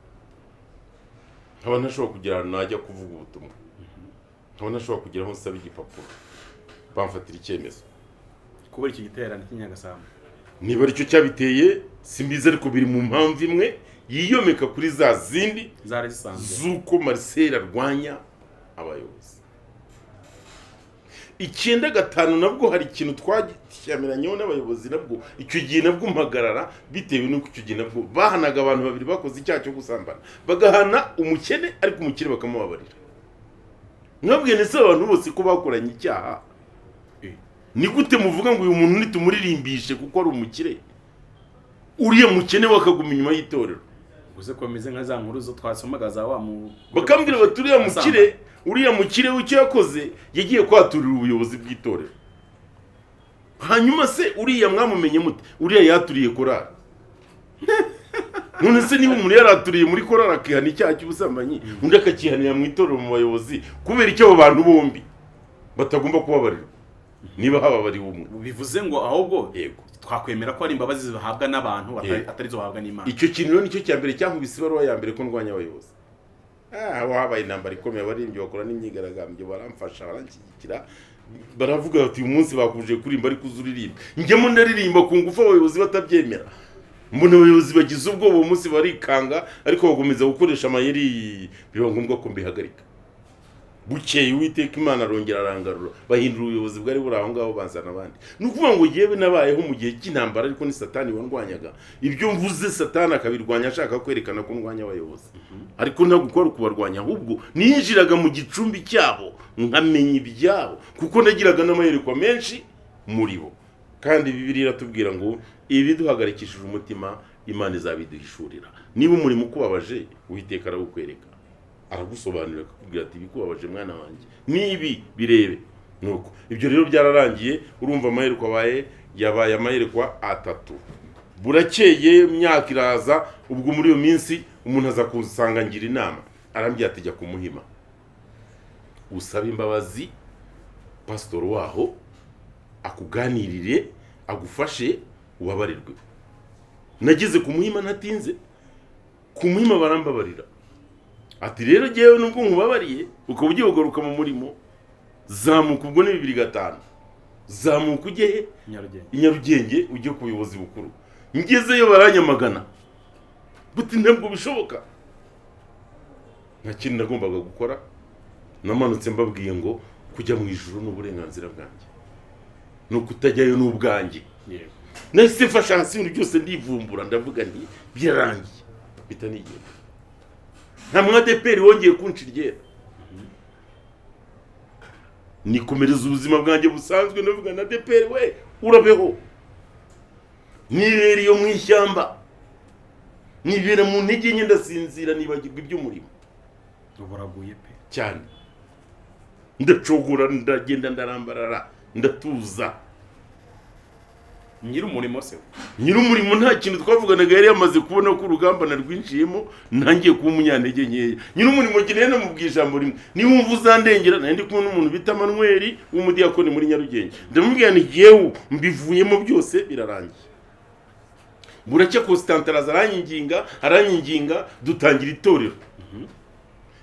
Nkaba ntashobora kugira najya kuvuga ubutumwa. Nkaba ntashobora kugira aho nsaba igipapuro bamfatira icyemezo. Kubera iki giterane cy'Nyagasambu, niba aricyo cyabiteye simbize, ariko biri mu mpamvu imwe yiyomeka kuri za zindi zari zisanzwe zuko Marcel arwanya abayobozi. 9/5 nabwo hari ikintu twagishyamiranye n'abayobozi, nabwo icyo gihe nabwo mpagarara bitewe n'uko icyo gihe nabwo bahanaga abantu babiri bakoze icyaha cyo gusambana, bagahana umukene ariko umukire bakamubabarira. Mwabwiye nese abantu bose ko bakoranye icyaha, ni gute muvuga ngo uyu muntu nitumuririmbishe kuko ari umukire, uriya mukene wakaguma inyuma y'itorero? uze ko bameze nka za nkuru zo twasomaga za wa mu bakambwira bati uriya mukire w'icyo yakoze yagiye kwaturira ubuyobozi bw'itorero. Hanyuma se uriya mwamumenye mute? Uriya yaturiye korari. None se niba umuntu yaraturiye muri korari akihana icyaha cy'ubusambanyi, undi akakihanira mu itorero mu bayobozi, kubera icyo abo bantu bombi batagomba kubabarira niba hababari umwe? Bivuze ngo ahubwo yego twakwemera ko ari imbabazi bahabwa n'abantu atari zo bahabwa n'Imana. Icyo kintu rero nicyo cyambere cyankubise ibaruwa ya mbere ko ndwanya abayobozi. Wabaye intambara ikomeye, abaririmbyi bakora n'imyigaragambyo baramfasha baranshyigikira, baravuga bati uyu munsi bakuje kurimba ariko uzuririmba. Njyemo ndaririmba ku ngufu abayobozi batabyemera. Mbona abayobozi bagize ubwoba uwo munsi barikanga, ariko bakomeza gukoresha amayeri, biba ngombwa ko mbihagarika. Bukeye Uwiteka Imana arongera arangarura, bahindura ubuyobozi bwari buri aho ngaho bazana abandi. Nukuvuga ngo yewe nabayeho mu gihe cy'intambara, ariko ni Satani wandwanyaga. Ibyo mvuze Satani akabirwanya ashaka kwerekana ko ndwanya abayobozi. Ariko nta gukora kubarwanya, ahubwo ninjiraga mu gicumbi cyabo nkamenya ibyabo, kuko nagiraga n'amayerekwa menshi muri bo. Kandi Bibiliya iratubwira ngo ibi duhagarikishije umutima Imana izabiduhishurira. Niba umurimo ukubabaje Uwiteka arawukwereka, aragusobanurira akakubwira ati bikubabaje mwana wanjye nibi birebe. nuko ibyo rero byararangiye, urumva amayerekwa yabaye amayerekwa 3. Burakeye imyaka iraza, ubwo muri iyo minsi umuntu aza kusanga ngira inama, arambye ati jya ku Muhima usaba imbabazi pastor waho akuganirire agufashe ubabarirwe. Nageze ku Muhima ntatinze, ku Muhima barambabarira. Ati rero jewe nubwo nkubabariye ukaba ugiye kugaruka mu murimo, zamuka ubwo ni 2005, zamuka ujye he Nyarugenge ujye ku buyobozi bukuru. Ngezeyo baranyamagana, buti ntabwo bishoboka. Nta kintu nagombaga gukora, namanutse mbabwiye ngo kujya mu ijuru n'uburenganzira bwanjye, no kutajyayo n'ubwanjye. Nahise mfasha hasi ibintu byose ndivumbura, ndavuga nti byarangiye bitanigiye. Nta mwadeperi wongeye kunshirye, nikomereza ubuzima bwanjye busanzwe. Ndavuga na deperi we urabeho, nibera iyo mu ishyamba, nibera mu ntege nke, ndasinzira nibagirwa iby'umurimo. uburaguye pe cyane, ndacogora, ndagenda, ndarambarara, ndatuza. Nyir'umurimo se, Nyir'umurimo nta kintu twavuganaga, yari yamaze kubona ko urugamba narwinjiyemo ntangiye kuba umunyantege nkeya. Nyir'umurimo ngiye namubwiye ijambo rimwe, niba wumva uzandengera, nandi kumwe n'umuntu bita Manuel w'umudiyakoni muri Nyarugenge, ndamubwira nti yewe mbivuyemo byose birarangiye. Buracya Constantaraza aranyinginga dutangira itorero.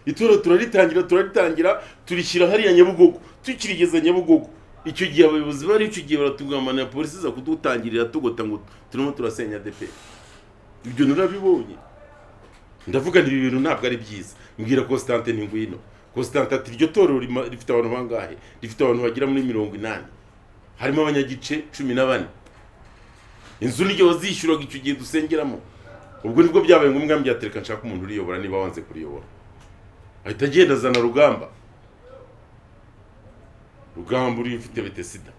Itorero turaritangira turishyira hariya Nyabugogo. Tukirigeza Nyabugogo, icyo gihe abayobozi bari icyo gihe baratugamana na polisi za kudutangirira tugota ngo turimo turasenya DP. Ibyo nurabibonye, ndavuga nti ibi bintu ntabwo ari byiza. Mbwira Constantin ngwino. Constantin ati iryo torero rifite abantu bangahe? Rifite abantu bagira muri 80, harimo abanyagice 14. Inzu niyo wazishyuraga icyo gihe dusengeramo. Ubwo nibwo byabaye ngombwa mbyatereka nshaka umuntu uriyobora, niba wanze kuriyobora. Ahita agenda azana Rugamba uri mfite Betesida.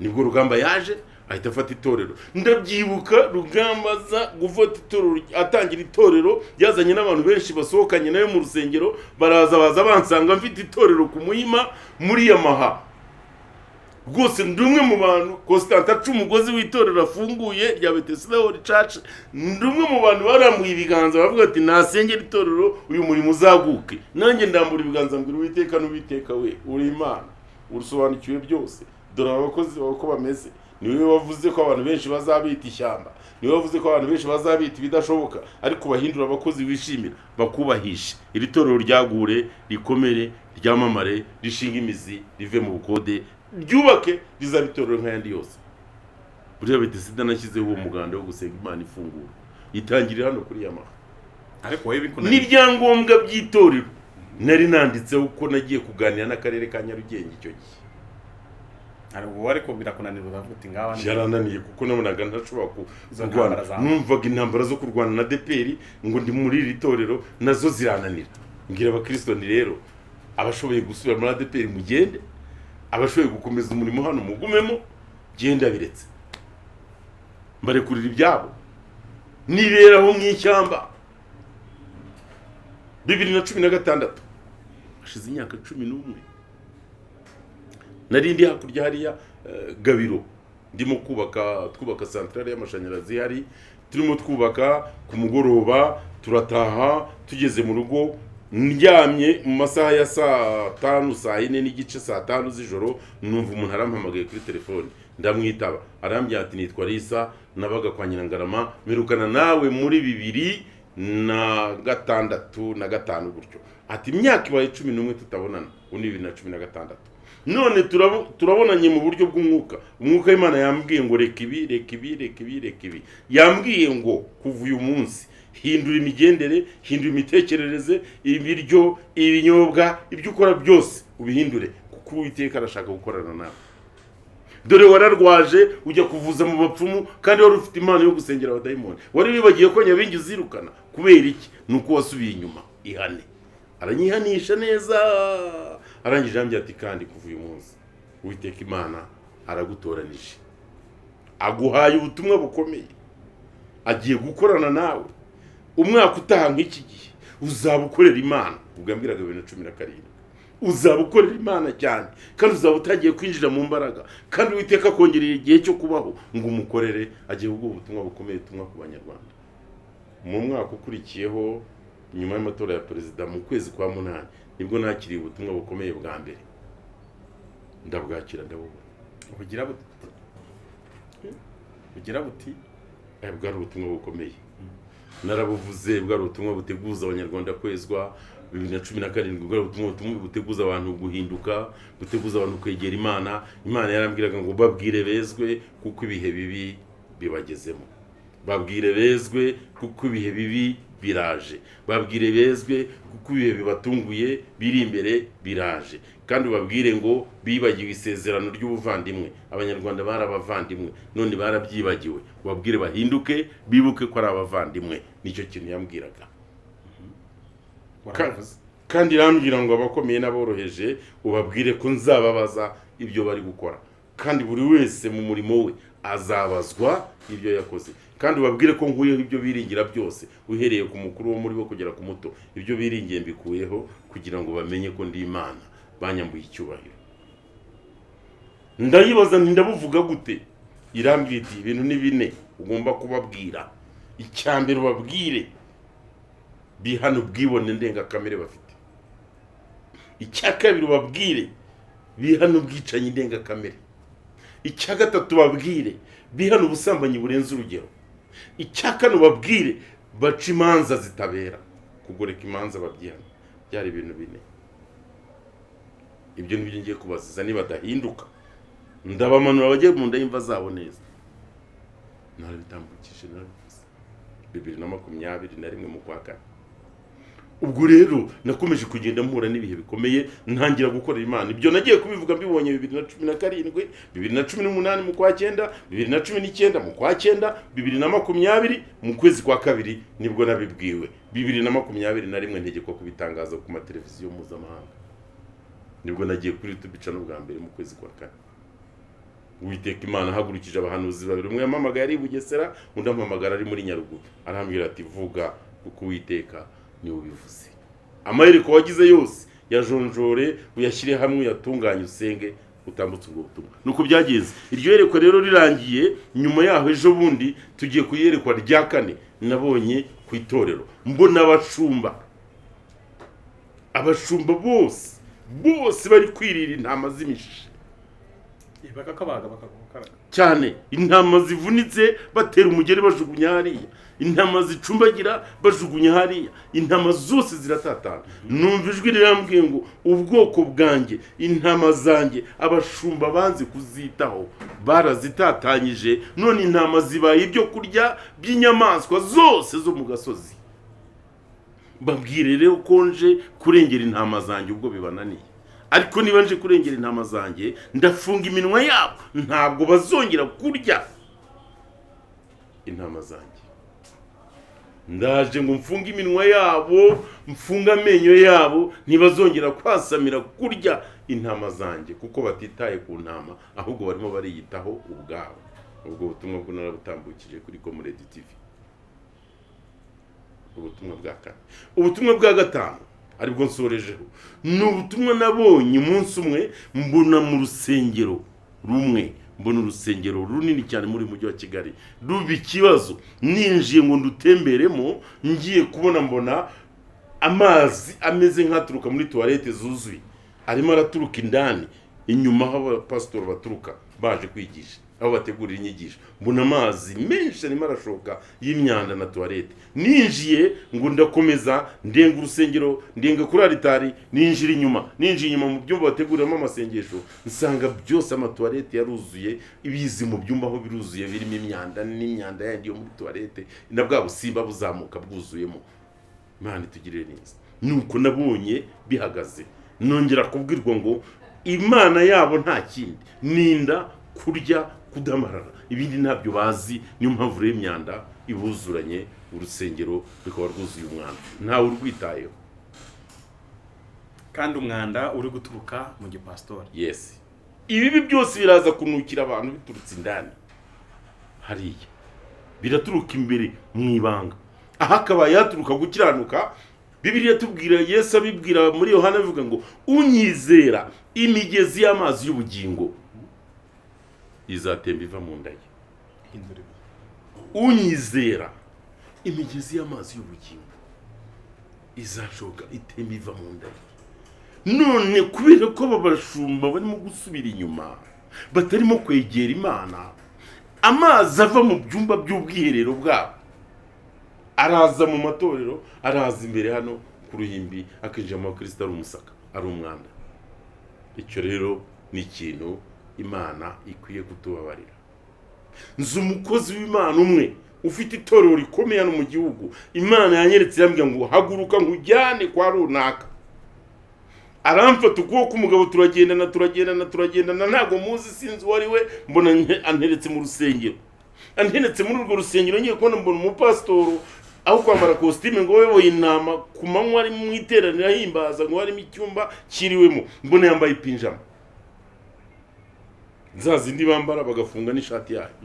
Nibwo Rugamba yaje ahita afata itorero. Ndabyibuka Rugamba za gufata itorero, atangira itorero, yazanye n'abantu benshi basohokanye nayo mu rusengero, baza bansanga mfite itorero ku Muhima muri Yamaha. Rwose ndumwe mu bantu Constantin aca umugozi w'itorero afunguye rya Betesida Holy Church, ndumwe mu bantu barambuye ibiganza bavuga ati nasengera itorero uyu murimo uzaguke. Nanjye ndambura ibiganza mbira Uwiteka n'Uwiteka we uri Imana, urusobanukiwe byose, dore abakozi bako bameze. Niwe wavuze ko abantu benshi bazabita ishyamba, niwe wavuze ko abantu benshi bazabita ibidashoboka, ariko bahindura abakozi wishimira bakubahisha. Iri torero ryagure, rikomere, ryamamare, rishinga imizi, rive mu bukode, ryubake, rizaba itorero nk'ayandi yose. Buriya Betesida nashyizeho uwo muganda wo gusenga Imana ifungura, itangirira hano kuri Yamaha. Ariko wowe bikunaniye n'ibyangombwa by'itorero nari nanditseho uko nagiye kuganira n'akarere ka Nyarugenge icyo gihe. Ariko birakunanira uravuga uti ngawa yarananiye kuko nabonaga ntashobora kurwana. Numvaga intambara zo kurwana na DPR ngo ndi muri iri torero nazo zirananira. Ngira abakristo ni rero abashoboye gusubira muri DPR mugende, abashoboye gukomeza umurimo hano mugumemo, genda biretse mbarekurira ibyabo niberaho mu ishyamba. 2016 hashize imyaka 11 nari ndi hakurya hariya Gabiro, ndimo twubaka centrale y'amashanyarazi hari, turimo twubaka. Ku mugoroba turataha, tugeze mu rugo ndyamye mu masaha ya saa 5 saa 4 n'igice saa 5 z'ijoro, numva umuntu arampamagaye kuri telefone. Ndamwitaba, arambya ati nitwa Lisa, nabaga kwa Nyirangarama, mirukana nawe muri 2006 na 5 gutyo. Ati imyaka ibaye 11 tutabonana, undi 2016. None turabonanye mu buryo bw'umwuka. Umwuka w'Imana yambwiye ngo reka ibi. Yambwiye ngo kuva uyu munsi hindura imigendere, hindura imitekerereze, ibiryo, ibinyobwa, ibyo ukora byose ubihindure, kuko Uwiteka arashaka gukorana nawe. Dore wararwaje ujya kuvuza mu bapfumu, kandi wari ufite impano yo gusengera abadayimoni. Wari wibagiye ko Nyabingi uzirukana. Kubera iki? Nuko wasubiye inyuma. Ihane. Aranyihanisha neza. Arangije ambye ati kandi kuva uyu munsi Uwiteka Imana aragutoranije, aguhaye ubutumwa bukomeye, agiye gukorana nawe. Umwaka utaha nk'iki gihe uzabukorera Imana. Ubwo yambwiraga 2017. uzaba ukorera Imana cyane kandi uzaba utagiye kwinjira mu mbaraga kandi Uwiteka akongerera igihe cyo kubaho ngo umukorere, agiye kuguha ubutumwa bukomeye tumwa ku Banyarwanda. Mu mwaka ukurikiyeho nyuma y'amatora ya perezida mu kwezi kwa munani nibwo nakiriye ubutumwa bukomeye bwa mbere, ndabwakira ndabubona. bugira buti bwari ubutumwa bukomeye, narabuvuze. Bwari ubutumwa buteguza Abanyarwanda kwezwa 2017, bwari ubutumwa buteguza abantu guhinduka, buteguza abantu kwegera Imana. Imana yarambwiraga ngo babwire bezwe kuko ibihe bibi bibagezemo, babwire bezwe kuko ibihe bibi biraje, babwire bezwe kuko ibihe bibatunguye biri imbere biraje, kandi babwire ngo bibagiwe isezerano ry'ubuvandimwe. Abanyarwanda bari abavandimwe none barabyibagiwe, babwire bahinduke bibuke ko ari abavandimwe. Nicyo kintu yambwiraga. Kandi rambwira ngo abakomeye n'aboroheje ubabwire ko nzababaza ibyo bari gukora, kandi buri wese mu murimo we azabazwa ibyo yakoze, kandi ubabwire ko nkuyeho ibyo biringira byose, uhereye ku mukuru wo muri bo kugera ku muto. Ibyo biringiye mbikuyeho kugira ngo bamenye ko ndi Imana, banyambuye icyubahiro. Ndayibaza nti ndabuvuga gute? Irambwira iti ibintu ni bine ugomba kubabwira. Icyambere ubabwire bihano ubwibone ndengakamere bafite. Icya kabiri ubabwire bihano ubwicanyi ndengakamere. Icya gatatu babwire bihano ubusambanyi burenze urugero. Icya kane ubabwire baca imanza zitabera, kugoreka imanza babyihana. Byari ibintu bine. Ibyo nibyo ngiye kubaziza, niba badahinduka ndabamanura bagiye mu nda y'imva zabo neza. Narabitambukije narabivuze 2021 mu kwa kane. Ubwo rero nakomeje kugenda mpura n'ibihe bikomeye, ntangira gukorera Imana. Ibyo nagiye kubivuga mbibonye 2017, 2018 mu kwa 9, 2019 mu kwa 9, 2020 mu kwezi kwa kabiri nibwo nabibwiwe. 2021 ntegekwa kubitangaza ku mateleviziyo mpuzamahanga. Nibwo nagiye kuri YouTube channel bwa mbere mu kwezi kwa kane. Uwiteka Imana hagurukije abahanuzi babiri, umwe yamamagara ari Bugesera, undi amamagara ari muri Nyaruguru. Arambwira ati vuga kuko Uwiteka ni ubivuze. Amayereko wagize yose yajonjore uyashyire hamwe, yatunganye usenge utambutse ubwo butumwa. Nuko byagize. Iryo yereko rero rirangiye, nyuma yaho ejo bundi tugiye kuyerekwa rya kane nabonye ku itorero. Mbona abashumba bose bari kwirira intama z'imishishe cyane, intama zivunitse batera umugeri bajugunya hariya, intama zicumbagira bajugunya hariya, intama zose ziratatana. Numva ijwi rirambwiye ngo ubwoko bwanjye, intama zanjye abashumba banze kuzitaho barazitatanyije, none intama zibaye ibyo kurya by'inyamaswa zose zo mu gasozi. Babwire rero ko nje kurengera intama zanjye ubwo bibananiye, ariko niba nje kurengera intama zanjye ndafunga iminwa yabo, ntabwo bazongera kurya intama zanjye. Ndaje ngo mfunge iminwa yabo, mfunga amenyo yabo, ntibazongera kwasamira kurya intama zanjye, kuko batitaye ku ntama ahubwo barimo bariyitaho ubwabo. Ubwo butumwa bwo narabutambukije kuri Comrade TV. Ubutumwa bwa kane. Ubutumwa bwa gatanu aribwo nsorejeho, ni ubutumwa nabonye umunsi umwe mbona mu rusengero rumwe, mbona urusengero runini cyane muri mujyi wa Kigali ruba ikibazo. Ninjiye ngo ndutemberemo, ngiye kubona mbona amazi ameze nk'aturuka muri toilette zuzuye, arimo araturuka indani inyuma aho abapasitori baturuka baje kwigisha, aho bategurira inyigisho. Mbona amazi menshi arimo arashoka y'imyanda na toilette. Ninjiye ngo ndakomeza ndenga urusengero, ndenga kuri altari, ninjira inyuma mu byumba bateguriramo amasengesho, nsanga byose amatoilette yaruzuye, ibizi mu byumba aho biruzuye birimo imyanda n'imyanda yandi yo muri toilette, na bwa busimba buzamuka bwuzuyemo. Imana itugirire neza. Nuko nabonye bihagaze, nongera kubwirwa ngo Imana yabo nta kindi ninda kurya kudamarara, ibindi ntabyo bazi. Niyo mpamvu rero imyanda ibuzuranye urusengero rukaba rwuzuye umwanda, ntawe urwitayeho, kandi umwanda uri guturuka mu gipastori. Yes, ibibi byose biraza kunukira abantu biturutse indani hariya, biraturuka imbere mu ibanga. Aha akaba yaturuka gukiranuka, Bibiliya tubwira, Yesu abibwira muri Yohana avuga ngo unyizera imigezi y'amazi y'ubugingo izatemba iva mu nda ye. Unyizera imigezi y'amazi y'ubugingo izashoka itemba iva mu nda ye. None kubera ko babashumba barimo gusubira inyuma, batarimo kwegera Imana, amazi ava mu byumba by'ubwiherero bwabo araza mu matorero, araza imbere hano ku ruhimbi, akinjira mu bakristo ari umusaka, ari umwanda. Icyo rero ni ikintu Imana ikwiye kutubabarira. Nzi umukozi w'Imana umwe ufite itorero rikomeye hano mu gihugu, Imana yanyeretse yambwira ngo haguruka nkujyane kwa runaka. Aramfata ukuboko umugabo, turagendana ntago muzi, sinzi uwo ari we, mbona anteretse mu rusengero. Anteretse muri urwo rusengero ngiye kubona mbona umupasitoro aho kwambara costume ngo wewe inama ku manywa ari mu iteraniro ahimbaza ngo harimo icyumba kiriwemo, mbona yambaye pinjama zazindi bambara bagafunga n'ishati yayo,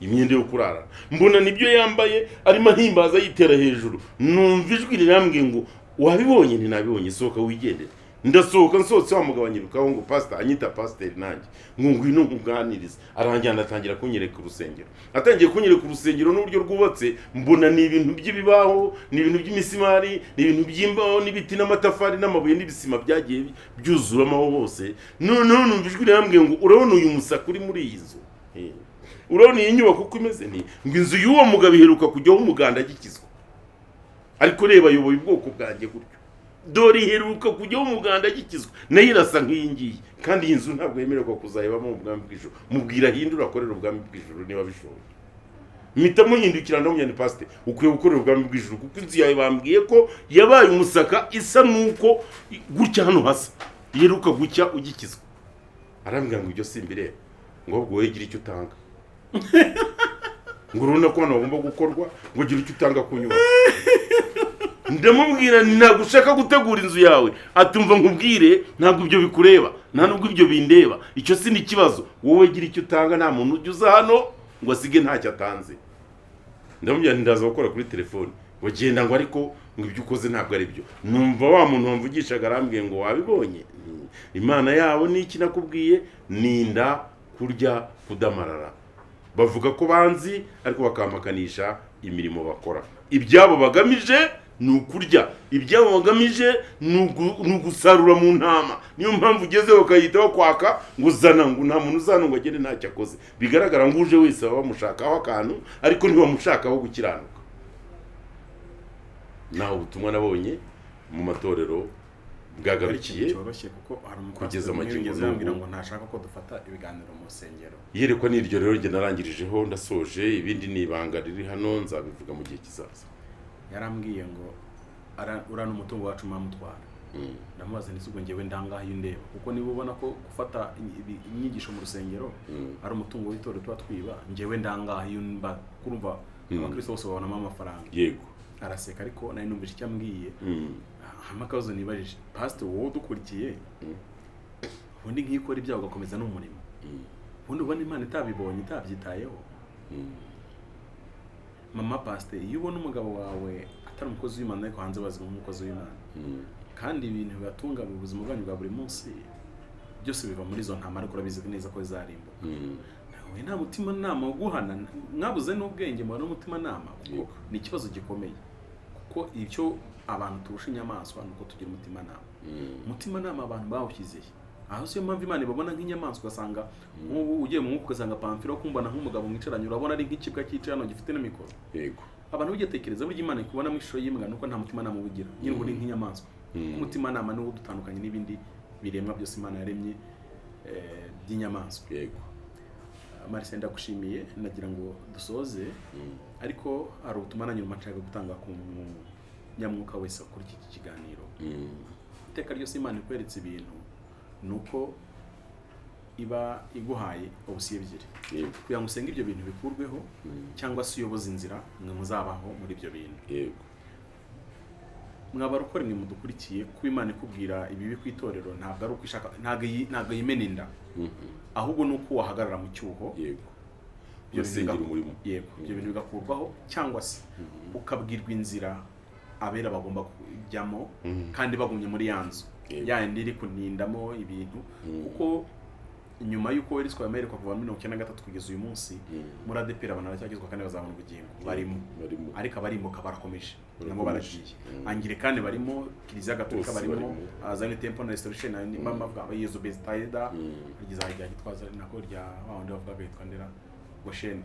imyenda yo kurara, mbona nibyo yambaye arimo ahimbaza yitera hejuru. Numva ijwi rirambwiye ngo wabibonye? Ntinabibonye, sohoka wigendere. Ndasohoka, nsohotse wa mugabo anyirukaho ngo pastor, anyita pastor nanjye ngo ngwino nkuganirize. Aranjyana atangira kunyereka urusengero. Atangiye kunyereka urusengero n'uburyo rwubatse, mbona ni ibintu by'ibibaho, ni ibintu by'imisumari, ni ibintu by'imbaho n'ibiti n'amatafari n'amabuye n'ibisima byagiye byuzuramo hose. Noneho numva ijwi rirambwiye ngo urabona uyu musaka uri muri iyi nzu, urabona iyi nyubako uko imeze, ngo inzu y'uwo mugabo iheruka kujyaho umuganda agikizwa. Ariko reba ayoboye ubwoko bwanjye gutyo, dore iheruka kujyaho umuganda agikizwa, nayo irasa nk'iyi ngiyi, kandi iyi nzu ntabwo yemererwa kuzayibamo mu bwami bw'ijuru. Mubwira ahindura akorera ubwami bw'ijuru niba bishoboye. Mpita muhindukira ndamujyana pastor, ukwiye gukorera ubwami bw'ijuru, kuko inzu yawe bambwiye ko yabaye umusaka isa nuko gutya hano hasa, iheruka gucya ugikizwa. Arambwira ngo ibyo simbireba, ngo ahubwo wowe gira icyo utanga. Ngo urabona ko hano bagomba gukorwa, ngo gira icyo utanga ku nyubako. Ndamubwira ntabwo ushaka gutegura inzu yawe, atumva nkubwire ntabwo ibyo bikureba, nta nubwo ibyo bindeba, icyo si n'ikibazo, wowe gira icyo utanga. Nta muntu ujya uza hano ngo asige ntacyo atanze. Ndamubwira ndaza gukora kuri telefone, ngo genda, ngo ariko ngo ibyo ukoze ntabwo ari byo. Numva wa muntu wamvugishaga arambwiye ngo wabibonye, Imana yabo ni iki nakubwiye, ninda kurya kudamarara. Bavuga ko banzi ariko bakampakanisha imirimo bakora. Ibyabo bagamije ni ukurya, ibyabo bagamije ni ugusarura mu ntama. Niyo mpamvu ugeze bakayitaho kwaka ngo zana, ngo nta muntu uzana ngo agende ntacyo akoze. Bigaragara ngo uje wese baba bamushakaho akantu, ariko ntibamushakaho gukiranuka. Naho ubutumwa nabonye mu matorero bwagarukiye kugeza amagingo zambwira ngo ntashaka ko dufata ibiganiro mu rusengero. Yerekwa n'iryo rero nge narangirijeho, ndasoje. Ibindi ni ibanga riri hano, nzabivuga mu gihe kizaza. Yarambwiye ngo urana umutungo wacu mamutwara. Ndamubaza nti ubwo ngewe ndangaho indeba, kuko niba ubona ko gufata inyigisho mu rusengero ari umutungo w'itorero tuba twiba, ngewe ndangaho iyo mba kurumva abakristo bose babonamo amafaranga. Yego. Araseka, ariko nari numvise icyo ambwiye. Amakazo nibajije, pastor wowe dukurikiye, ubundi nkikora ibyago ugakomeza n'umurimo, ubundi ubona Imana itabibonye itabyitayeho. Mama pastor, iyo ubona umugabo wawe atari umukozi w'Imana ariko hanze bazima nk'umukozi w'Imana, kandi ibintu bibatunga mu buzima bwanyu bwa buri munsi byose biva muri izo ntama, ariko urabizi neza ko zarimbuka. Nawe nta mutima nama uguhana, mwabuze n'ubwenge mubona n'umutima nama, kuko ni ikibazo gikomeye. Kuko icyo abantu turusha inyamaswa nuko tugira umutima nama. Umutima nama abantu bawushyizehe, aho siyo mpamvu Imana ibabona nk'inyamaswa. Ugasanga nk'ubu ugiye mu mwuka ugasanga Pamfilo kumbona nk'umugabo mwicaranye, urabona ari nk'ikibwa cyicaye hano gifite n'imikoro. Yego. Abantu bigetekereza burya Imana ikubona mu ishusho y'imbwa, nuko nta mutima nama ugira, nyine uri nk'inyamaswa. Umutima nama niwo dutandukanye n'ibindi biremwa byose Imana yaremye by'inyamaswa. Yego. Marcel, ndagushimiye, nagira ngo dusoze, ariko hari ubutumwa na nyuma nshaka gutanga ku nyamwuka wese kuri iki kiganiro. Iteka ryose Imana ikweretse ibintu nuko iba iguhaye obusiye ebyiri, kugira ngo usenge ibyo bintu bikurweho, cyangwa se uyoboze inzira mwe muzabaho muri ibyo bintu. Yego. Mwaba rukora ni mudukurikiye, kuba Imana ikubwira ibibi ku itorero ntabwo ari uko ishaka, ntabwo yimena inda, ahubwo nuko wahagarara mu cyuho. Yego. Ibyo bintu bigakurwaho, cyangwa se ukabwirwa inzira abera bagomba kujyamo kandi bagumye muri ya nzu yandi iri kunindamo ibintu kuko nyuma y'uko weriswa Amerika kuva 1993 kugeza uyu munsi muri ADPR abantu baracyagizwa kandi bazabona ubugingo barimo ariko abarimbuka barakomeje nabo baragiye angire kandi barimo Kiliziya Gatolika barimo Zion Temple Restoration mama bwa Yezu Beztaida kugeza hajya gitwaza nako rya bawundi bavuga bitwa ndera Gosheni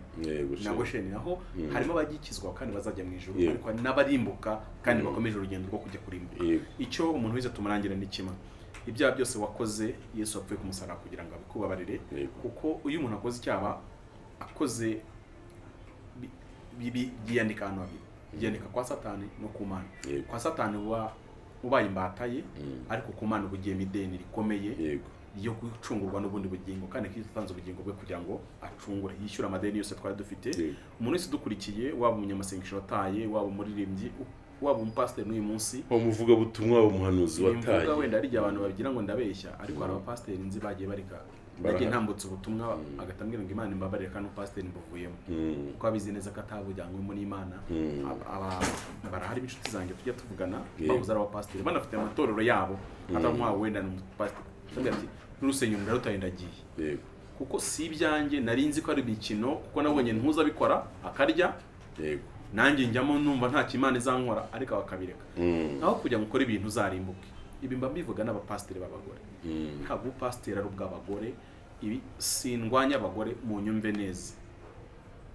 na Gosheni naho harimo abagikizwa kandi bazajya mu ijuru ariko n'abarimbuka kandi bakomeje urugendo rwo kujya kurimbuka icyo umuntu wize tumurangira ni kimwe ibyaha byose wakoze Yesu apfuye kumusaraba kugira ngo abikubabarire kuko uyu umuntu akoze icyaha akoze byiyandika ahantu habiri byiyandika kwa Satani no ku Mana kwa Satani ubaye imbataye ariko ku Mana ubugiye mideni rikomeye yo gucungurwa n'ubundi bugingo kandi Kristo atanze ubugingo bwe kugira ngo acungure yishyura amadeni yose twari dufite umuntu wese dukurikiye waba umunyamasengesho wataye waba umuririmbyi waba umupasiteri n'uyu munsi umuvuga butumwa umuhanuzi wataye imvuga wenda ari abantu babigira ngo ndabeshya ariko hari abapasiteri nzi bagiye barika bagiye ntambutse ubutumwa agatambwira ngo Imana imbabarire kandi umupasiteri mbuvuyemo kuko abizi neza ko atabujyanywe n'Imana barahari inshuti zanjye tujya tuvugana bavuze ari abapasiteri banafite amatorero yabo atamwawe wenda n'umupasiteri ati n'urusengero ndarutaye ndagiye kuko si ibyanjye narinzi ko ari imikino kuko nabonye ntuza bikora akarya nanjye njyamo numva nta kimana izankora ariko bakabireka aho kujya gukora ibintu zarimbuke ibi mba mbivuga n'abapasiteri b'abagore ntabwo upasiteri ari ubw'abagore ibi sindwanya abagore mu nyumve neza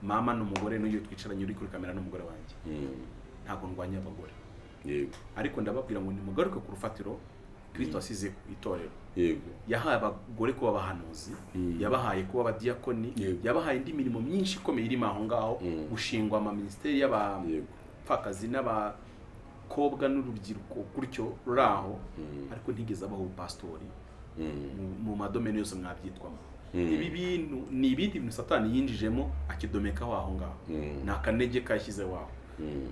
mama n'umugore n'uyu twicaranye uri kuri kamera n'umugore wanjye ntabwo ndwanya abagore ariko ndababwira ngo nimugaruke ku rufatiro Kristo asize ku itorero yahaye abagore kuba abahanuzi yabahaye kuba abadiyakoni yabahaye indi mirimo myinshi ikomeye irimo aho ngaho gushingwa ama ministeri y'abapfakazi n'abakobwa n'urubyiruko gutyo ruraho ariko ntigeze abaho pastori mu madomene yose mwabyitwamo ibi bintu ni ibindi bintu Satani yinjijemo akidomekaho aho ngaho nakanege kashyize waho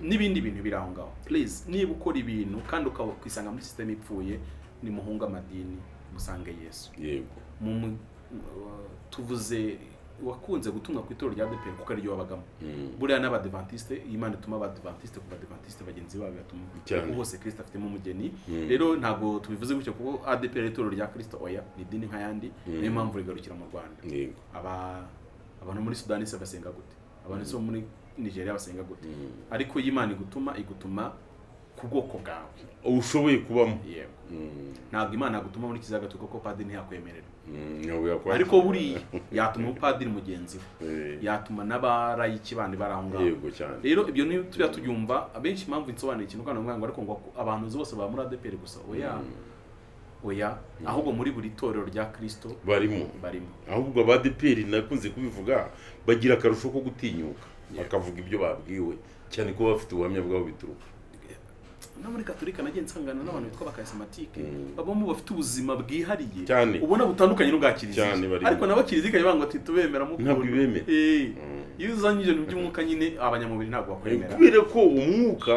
n'ibindi bintu biri aho ngaho please niba ukora ibintu kandi ukisanga muri system ipfuye ni muhunga amadini musange Yesu tuvuze wakunze gutumwa ku itorero rya ADPR kuko ari ryo wabagamo buriya n'abadventiste Imana ituma abadventiste ku badventiste bagenzi babo batuma kuko hose Kristo afitemo umugeni rero ntago tubivuze gutyo kuko ADPR itorero rya Kristo oya ni dini nk'ayandi niyo mpamvu rigarukira mu Rwanda abantu muri Sudani se basenga gute abantu so muri Nigeria basenga gute ariko Imana igutuma ku bwoko bwawe ushoboye kubamo ntabwo Imana yagutuma muri Kiliziya Gatolika kuko padiri ntiyakwemerera ariko buri yatuma umupadiri mugenzi we yatuma n'abarayiki bandi baraho ngaho rero ibyo ni tubyumva abenshi impamvu insobanura ikintu kandi ngo ariko ngo abantu bose ba muri ADPR gusa oya ahubwo muri buri torero rya Kristo barimo ahubwo ADPR nakunze kubivuga bagira akarusho ko gutinyuka bakavuga ibyo babwiwe cyane ko bafite ubuhamya bwabo bituruka na muri Katolika nagiye nsangana n'abantu bitwa bakarismatike babamo bafite ubuzima bwihariye ubona butandukanye n'ubwa Kiliziya ariko nabo Kiliziya yibanga ati tubemera mu ntabwo bibemera iyo uzanye ibyo by'umwuka nyine abanyamubiri ntabwo bakwemera kubera ko umwuka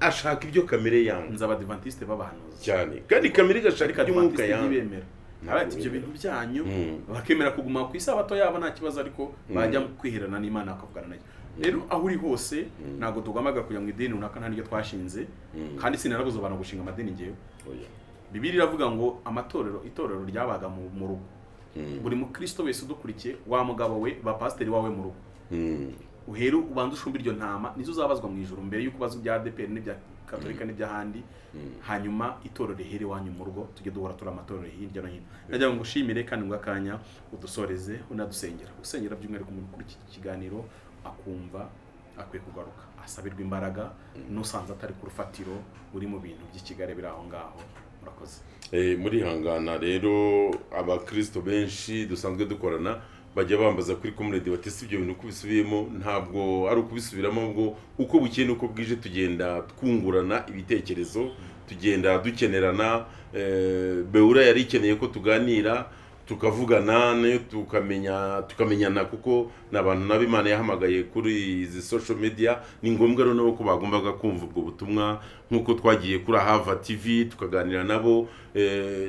ashaka ibyo kamere yanze nz'abadventiste babahanuza cyane kandi kamere gashaka iby'umwuka yanze abati ibyo bintu byanyu bakemera kuguma ku isabato yabo nta kibazo ariko bajya kwihirana n'Imana bakavugana nayo rero aho uri hose ntago tugamaga kujya mu idini runaka nta n'iryo twashinze kandi sinarabuze abantu gushinga amadini ngewe Bibiliya iravuga ngo itorero ryabaga mu rugo buri mukristo wese udukurikiye wa mugabo we ba pasiteri wawe mu rugo uhera ubanza ushumba iryo ntama nizo uzabazwa mu ijuru mbere y'uko bazwa bya ADPR n'ibya Katolika n'ibyahandi hanyuma itorero rihere wanyu mu rugo tujye duhora tura amatorero hirya no hino nagira ngo ushimire kandi ngo akanya udusoreze unadusengera usengera by'umwihariko umuntu kuri iki kiganiro akumva akwiye kugaruka asabirwa imbaraga n'usanze atari ku rufatiro uri mu bintu by'ikigare biri aho ngaho murakoze muri hangana rero abakristo benshi dusanzwe dukorana bajya bambaza kuri community batese ibyo bintu kubisubiyemo ntabwo ari ukubisubiramo ngo uko bukeye nuko bwije tugenda twungurana ibitekerezo tugenda dukenerana Beura yari ikeneye ko tuganira tukavugana nayo tukamenyana kuko n'abantu nabo Imana yahamagaye kuri izi social media. Ni ngombwa rero nabo ko bagombaga kumva ubwo butumwa nkuko twagiye kuri Ahava TV tukaganira nabo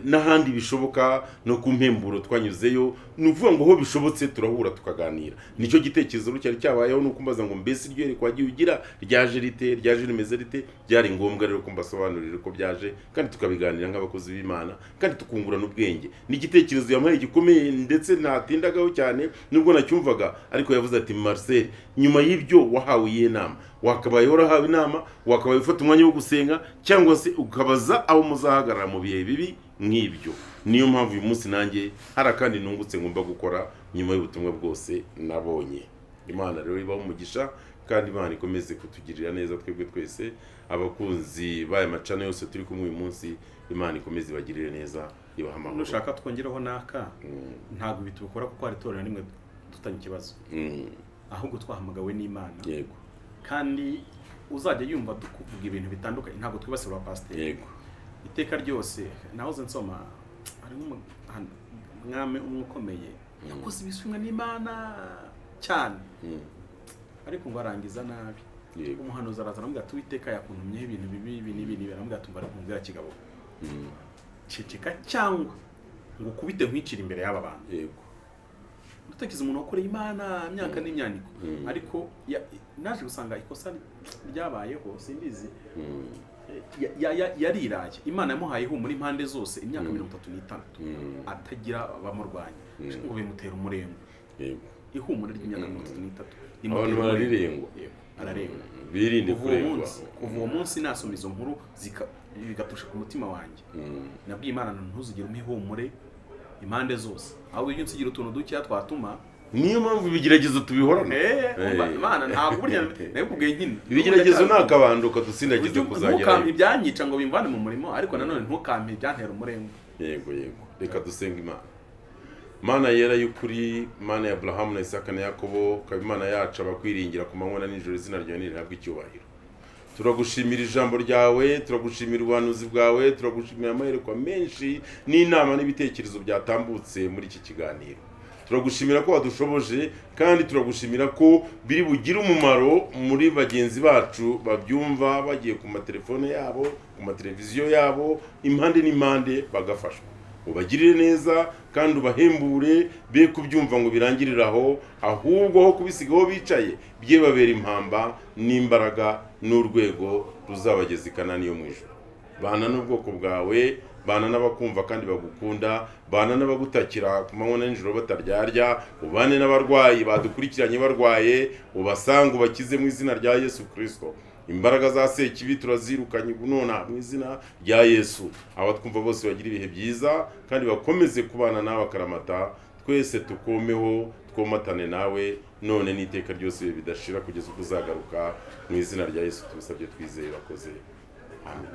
n'ahandi bishoboka no ku mpemburo twanyuzeyo. Ni ukuvuga ngo ho bishobotse turahura tukaganira. Nicyo gitekerezo cyari cyabayeho no kumbaza ngo mbese iryo kwagiye ugira ryaje rimeze rite. Byari ngombwa rero ko mbasobanurira ko byaje kandi tukabiganira nk'abakozi b'Imana kandi tukungurana ubwenge. Ni igitekerezo yampaye gikomeye ndetse natindagaho cyane nubwo nacyumvaga, ariko yavuze ati Marcel, nyuma y'ibyo wahawe iyihe nama? Wakabaye warahawe inama, wakabaye ufata umwanya wo gusenga cyangwa se ukabaza aho muzahagarara mu bihe bibi nk'ibyo. Niyo mpamvu uyu munsi nanjye hari kandi nungutse ngomba gukora nyuma y'ubutumwa bwose nabonye. Imana rero ibaho umugisha kandi Imana ikomeze kutugirira neza twebwe twese abakunzi b'aya macana yose turi kumwe uyu munsi. Imana ikomeze ibagirire neza ibaha amahoro. Nushaka twongeraho naka ntabwo bitubikora kuko hari itorero rimwe dutanye ikibazo, ahubwo twahamagawe n'Imana. Yego. Kandi uzajya yumva tukuvuga ibintu bitandukanye, ntabwo twibasira abapasiteri. Yego. Iteka ryose nahoze nsoma hari umwami umwe ukomeye yakoze ibisumwa n'Imana cyane, ariko ngo arangiza nabi. Umuhanuzi araza aramubwira ati Uwiteka yakuntumyeho ibintu bibi n'ibi, aramubwira ati mbwira kigabo ceceka cyangwa ngo kubite nkwicira imbere y'aba bantu. Yego. Utakiza umuntu wakoreye Imana imyaka n'imyaniko, ariko naje gusanga ikosa ryabayeho simbizi. Yariraye. Imana yamuhayeho muri impande zose imyaka 36 atagira abamurwanya ngo bimutera umurengo. Yego. Ihumure ry'imyaka 33 abantu bararengwa. Ararengwa. Birinde kurengwa. Kuva uwo munsi nasoma izo nkuru bigatusha ku mutima wanjye. Nabwiye Imana ntuzigire umihumure impande zose, ahubwo iyo nsigira utuntu duke twatuma. Niyo mpamvu ibigeragezo tubihorana. Imana ntabwo burya nakubwiye nkini ibigeragezo nakabanduka dusindagize kuzagera. Ntukampe ibyanyica ngo bimvane mu murimo, ariko nanone ntukampe ibyantera umurengo. Yego. Reka dusenga Imana. Mana yera y'ukuri, Mana ya Abrahamu na Isaka na Yakobo, kaba Imana yacu abakwiringira ku manywa na nijoro, izina ryawe nirihabwe icyubahiro. Turagushimira ijambo ryawe, turagushimira ubuhanuzi bwawe, turagushimira amaherekwa menshi n'inama n'ibitekerezo byatambutse muri iki kiganiro. Turagushimira ko wadushoboje kandi turagushimira ko biri bugire umumaro muri bagenzi bacu babyumva bagiye ku matelefone yabo, ku mateleviziyo yabo, impande n'impande bagafashwa. Ubagirire neza kandi ubahembure, be kubyumva ngo birangirire aho, ahubwo ho kubisigaho bicaye bye babera impamba n'imbaraga n'urwego ruzabageza i Kanani yo mu ijuru. Bana n'ubwoko bwawe, bana n'abakumva kandi bagukunda, bana n'abagutakira ku manywa na nijoro bataryarya, ubane n'abarwayi badukurikiranye barwaye, ubasanga ubakize mu izina rya Yesu Kristo. Imbaraga za Sekibi turazirukanye nona mu izina rya Yesu. Abatwumva bose bagira ibihe byiza kandi bakomeze kubana nawe akaramata, twese tukomeho twomatane nawe none n'iteka ryose bidashira kugeza ubwo uzagaruka. Mu izina rya Yesu tubisabye twizeye bakoze. Amen.